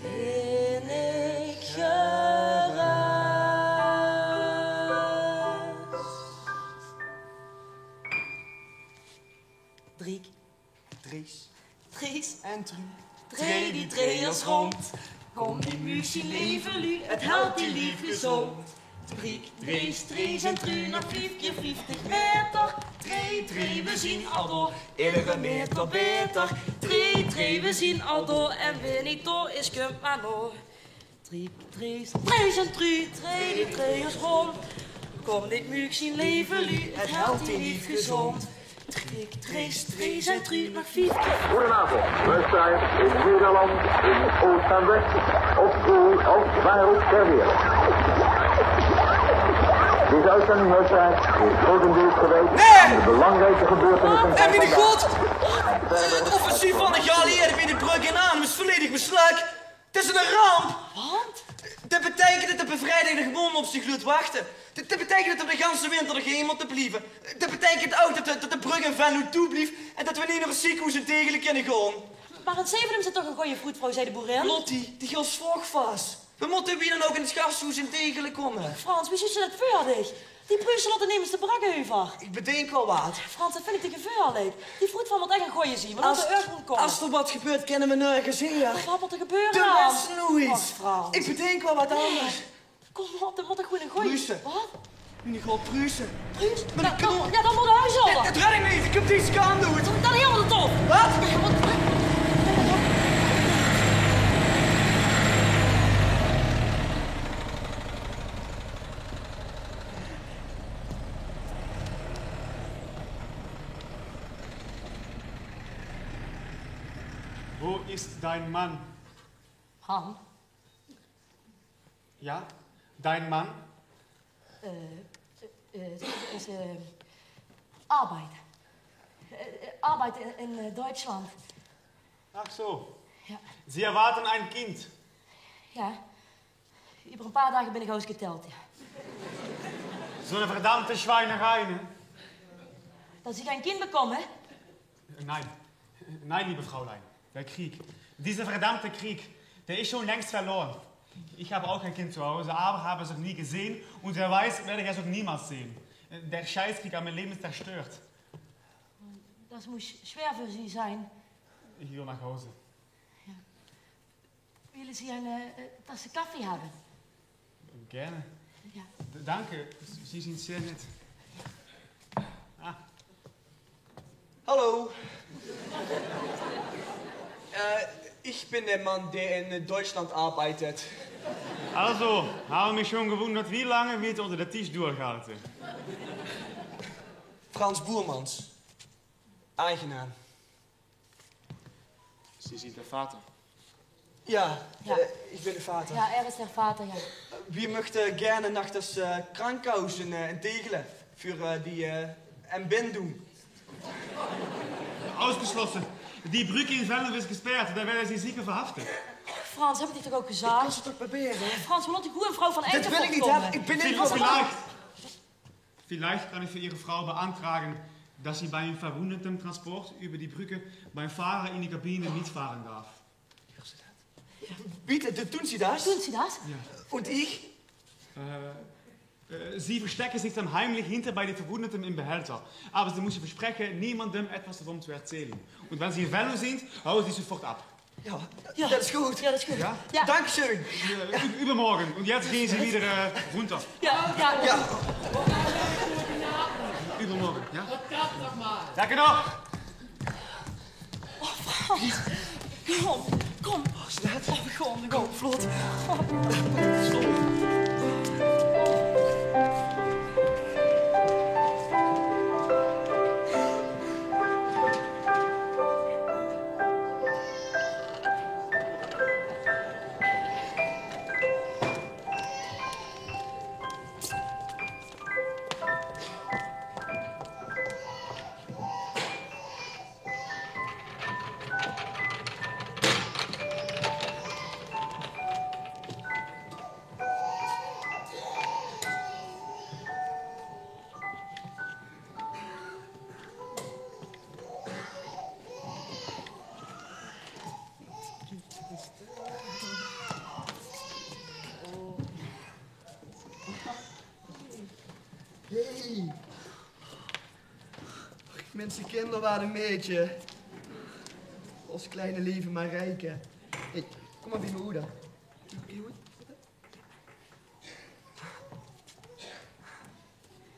ben ik gerust. Driek. Dries. Dries. En Tru. Tree die treers rond. Kom die muzie leven lu, het helpt die lief gezond. Driek, Dries, Dries en Tru, nog 5 keer 50 meter. Tree, we zien al door, iedere meter beter. Tree, we zien al door, en wie niet door is, kunt maar door. Driek, Dries, Dries en Tru, tree die treers rond. Kom dit muziek zien leven lu, het helpt die lief gezond. Driek, Dries en Tru, nog 5 keer. Goedenavond, we zijn in Nederland, in Oost en West. op koel of waar ook ter wereld. Deze uitzending luisteraars is grotendeels gewijd aan de belangrijke gebeurtenissen van En mijn god! vandaag. Het offensief van de geallieerden bij de brug in Arnhem is volledig mislukt. Het is een ramp! Wat? Dat betekent dat de bevrijding er gewoon op zich laat wachten. Dat betekent dat we de ganse winter er geen te blijven. Dat betekent ook dat de brug in Venlo toeblijft en dat we niet naar een ziekenhuis en tegen kunnen gaan. Maar in Zevenum zit toch een goeie vroedvrouw, zei de boerin? Lottie, die gaat vroeg vast. We moeten wie dan ook in het gasthuis en tegen komen. Frans, wie ziet je dat veerdig? Die Brussel nemen ze de brakkeheuver. Ik bedenk wel wat. Frans, dat vind ik te gevaarlijk. Die vroedvrouw moet echt een gooie zien, want als er komt. Als er wat gebeurt, kennen we nergens hier. Wat moet er gebeuren? Er is nooit. Frans. Ik bedenk wel wat anders. Kom op, dan moet er gewoon een gooie. Pruisen. Wat? Nu gaat Pruisen. Pruisen? Ja, dan moet de huishouden. Dat red ik niet. Ik heb die scan doen. Dan helemaal de top. Wat? Wo ist dein Mann? Han? Ja, dein Mann? Is Arbeit. Arbeit in Deutschland. Ach so. Ja. Sie erwarten ein Kind. Ja. Über een paar dagen ben ik ausgeteld, ja. So eine verdammte Schweinerei, ne? Dat Sie kein Kind bekommen, hè? Nein. Nein, liebe Fräulein. Der Krieg. Dieser verdammte Krieg, der ist schon längst verloren. Ich habe auch ein Kind zu Hause, aber habe es noch nie gesehen und wer weiß, werde ich es auch niemals sehen. Der Scheißkrieg an mein Leben ist zerstört. Das muss schwer für Sie sein. Ich will nach Hause. Ja. Willen Sie eine Tasse Kaffee haben? Gerne. Ja. Danke, Sie sind sehr nett. Ah. Hallo. Ich bin der Mann, der in Deutschland arbeitet. Also, habe mich schon gewundert, wie lange wir unter der Tisch durchhalten. Frans Boermans. Aangenaam. Sie sind der Vater. Ja, ich bin der Vater. Ja, er ist der Vater, ja. Wir möchten gerne nach das Krankenhaus in Tegelen für die Entbindung. Ausgeschlossen. Die Brücke in Venlo ist gesperrt, da werden Sie sicher verhaftet. Frans, heb ik dit toch ook gezegd? Ik kan ze toch proberen? Frans, we laten die goede vrouw van Eindhoven Dat wil ik niet hebben. Ik ben niet Vielleicht kann ich für Ihre Frau beantragen, dass sie beim Verwundetentransport über die Brücke beim Fahrer in die Kabine mitfahren darf. Bitte, tun Sie das? Tun Sie das? Ja. Und ich? Sie verstecken sich dann heimlich hinter bei den Verwundeten im Behälter. Aber Sie müssen versprechen, niemandem etwas davon zu erzählen. Und wenn Sie in Venlo sind, hauen Sie sofort ab. Ja, das ist gut. Ja, das ist gut. Ja? Ja. Dankeschön. Übermorgen. Und jetzt gehen Sie wieder runter. Ja. Übermorgen, ja? Verdammt nochmal. Danke noch. Oh, Frans. Kom. Oh, snel. Oh, kom, vlot. Hey. Mensen, kinderen waren een meetje. Ons kleine leven maar rijken. Hey, kom maar bij mijn moeder.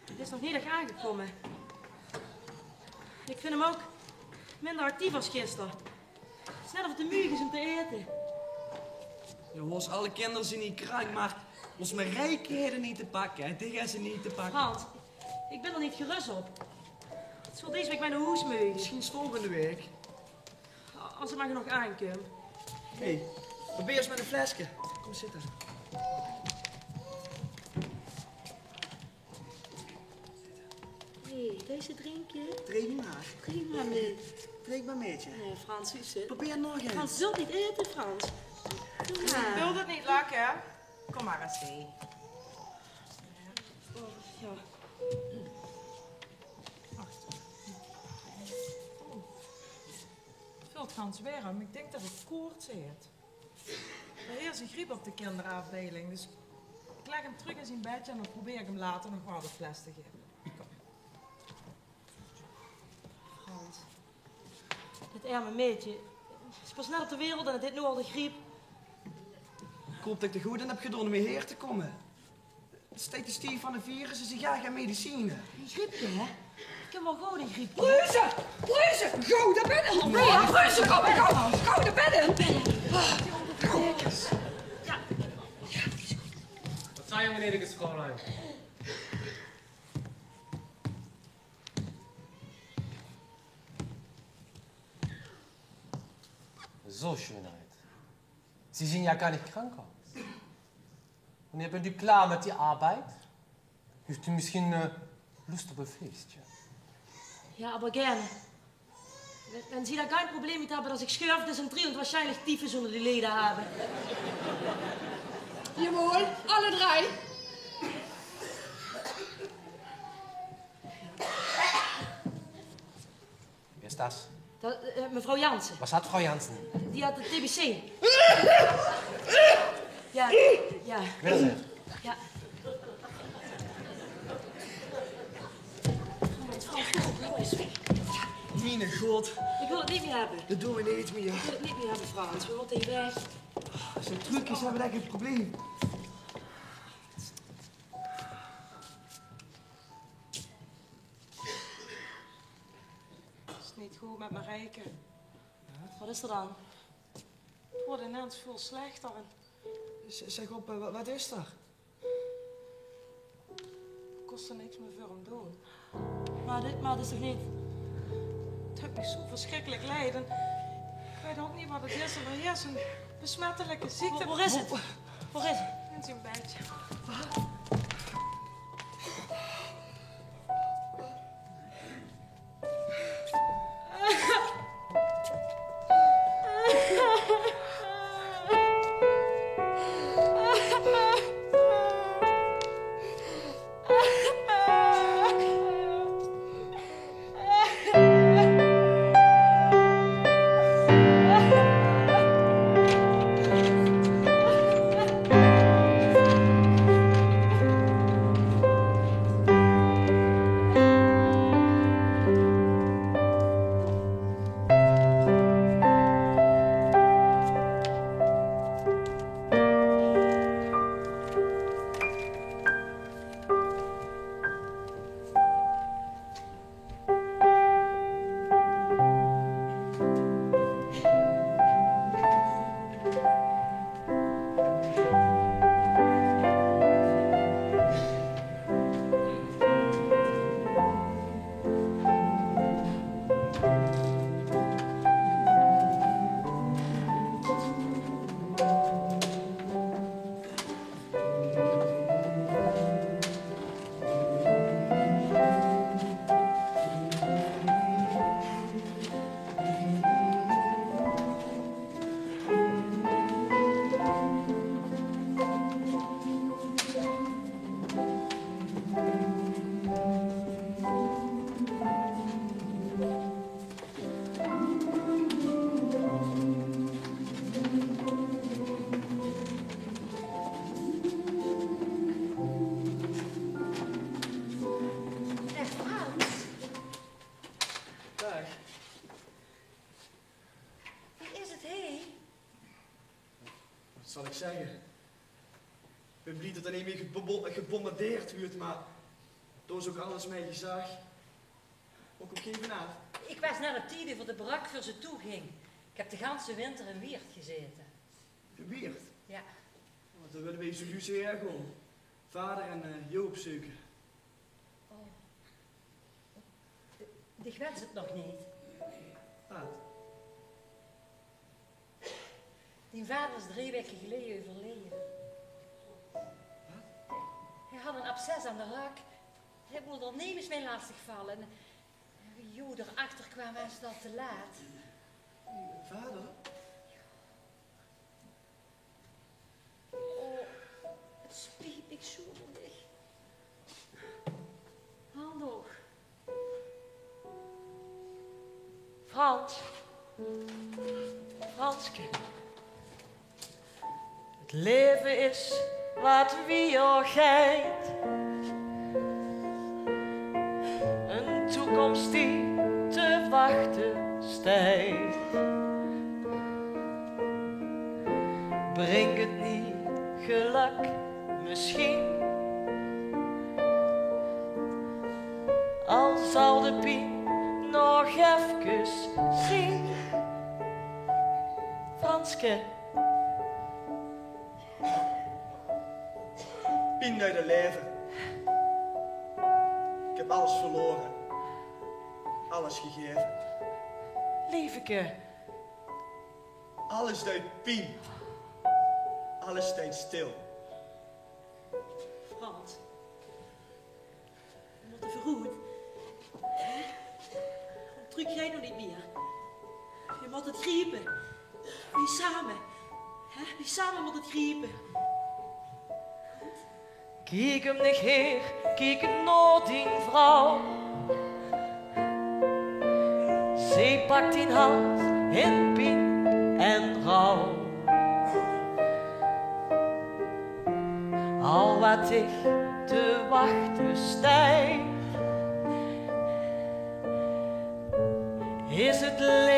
Het is nog niet echt aangekomen. Ik vind hem ook minder actief als gisteren. Het is net of het de muur is om te eten. Jongens, alle kinderen zijn niet krank, maar ons met rijkheden niet te pakken. Die gaan ze niet te pakken. Frans, ik ben er niet gerust op. Het zal deze week mijn hoesmeug. Misschien volgende week. Als er maar genoeg aankomt. Hé, probeer eens met een flesje. Kom zitten. Hé, deze drinkje? Drink maar. Drink maar mee. Drink maar meetje. Nee, Frans, is het? Probeer nog eens. Frans, zult niet eten, Frans. Doe maar. Wil dat niet lukken? Kom maar eens mee. Oh, ja. Vult Frans warm. Ik denk dat het koorts heet. Er heerst een griep op de kinderafdeling, dus ik leg hem terug in zijn bedje en dan probeer ik hem later nog wel de fles te geven. Kom. Frans. Dit arme meidje is pas net op de wereld en het heeft nu al de griep. Ik hoop dat ik de goed in heb gedaan om hierheen te komen. Het steekt de stier van de virus en ze gaan geen medicine. Een griepje, hè? Ik heb wel gewoon een griepje. Reuze! Reuze! Gauw naar binnen! Ja, Reuze, kom maar gauw! Gauw naar binnen! Kijk eens. Ja. Wat zei je, meneer de schoollein? So, Schönheit. Sie sind ja gar nicht krank aus. Wanneer bent u klaar met die Arbeit? Heeft u misschien Lust op een feestje? Ja, aber gerne. Wenn Sie da kein Problem mit haben, dass ich schürf, Dysenterie und wahrscheinlich Typhus unter die Leder habe. Jawohl, alle drei. Wie ist das? Mevrouw Jansen. Was hat Frau Jansen? Die had de TBC. Ja, ja. Wiedersehen. Ja. Mine god. Ik wil het niet meer hebben. Dat doen we niet meer. Ik wil het niet meer hebben, Frans. We moeten hier weg. Als het druk is, hebben we echt een probleem. Het is niet goed met Marijke. Wat is er dan? Het wordt ineens veel slechter. Zeg op, wat is er? Het kost er niks meer voor hem doen. Maar dat is toch niet... Het doet me zo verschrikkelijk lijden. Ik weet ook niet wat het is, maar hier is een besmettelijke ziekte. Waar is het? Waar is het? In zijn bedje. Zal ik zeggen? Ik ben blij dat er niet meer gebombardeerd wordt, maar toen is ook alles mij gezag. Ook op geen vanavond. Ik was naar het tijd voor de brak voor ze toe ging. Ik heb de ganse winter in Weert gezeten. In Weert? Ja. Want dan willen we zo Luce hergaan. Vader en Joop zoeken. Oh. Ik wens het nog niet. Wat? Die vader is 3 weken geleden overleden. Hij had een absces aan de rak. Hij moet ondernemers mee lastig vallen. En Jo, erachter kwam was dat te laat. Vader? Oh, het spijt me zo erg. Hallo. Frans. Franske. Het leven is wat wie geit. Een toekomst die te wachten stijgt. Breng het niet geluk misschien. Al zal de pien nog even zien. Franske. Pien uit het leven. Ik heb alles verloren. Alles gegeven. Lieveke. Alles duidt Pien. Alles staat stil. Frans. We moeten verroerd. Druk jij nog niet meer. Je moet het griepen. Wie samen. Wie samen moet het griepen. Kijk hem niet heer, kijk naar die vrouw. Zij pakt die hand in pijn en rouw. Al wat ik te wachten stijg, is het leven.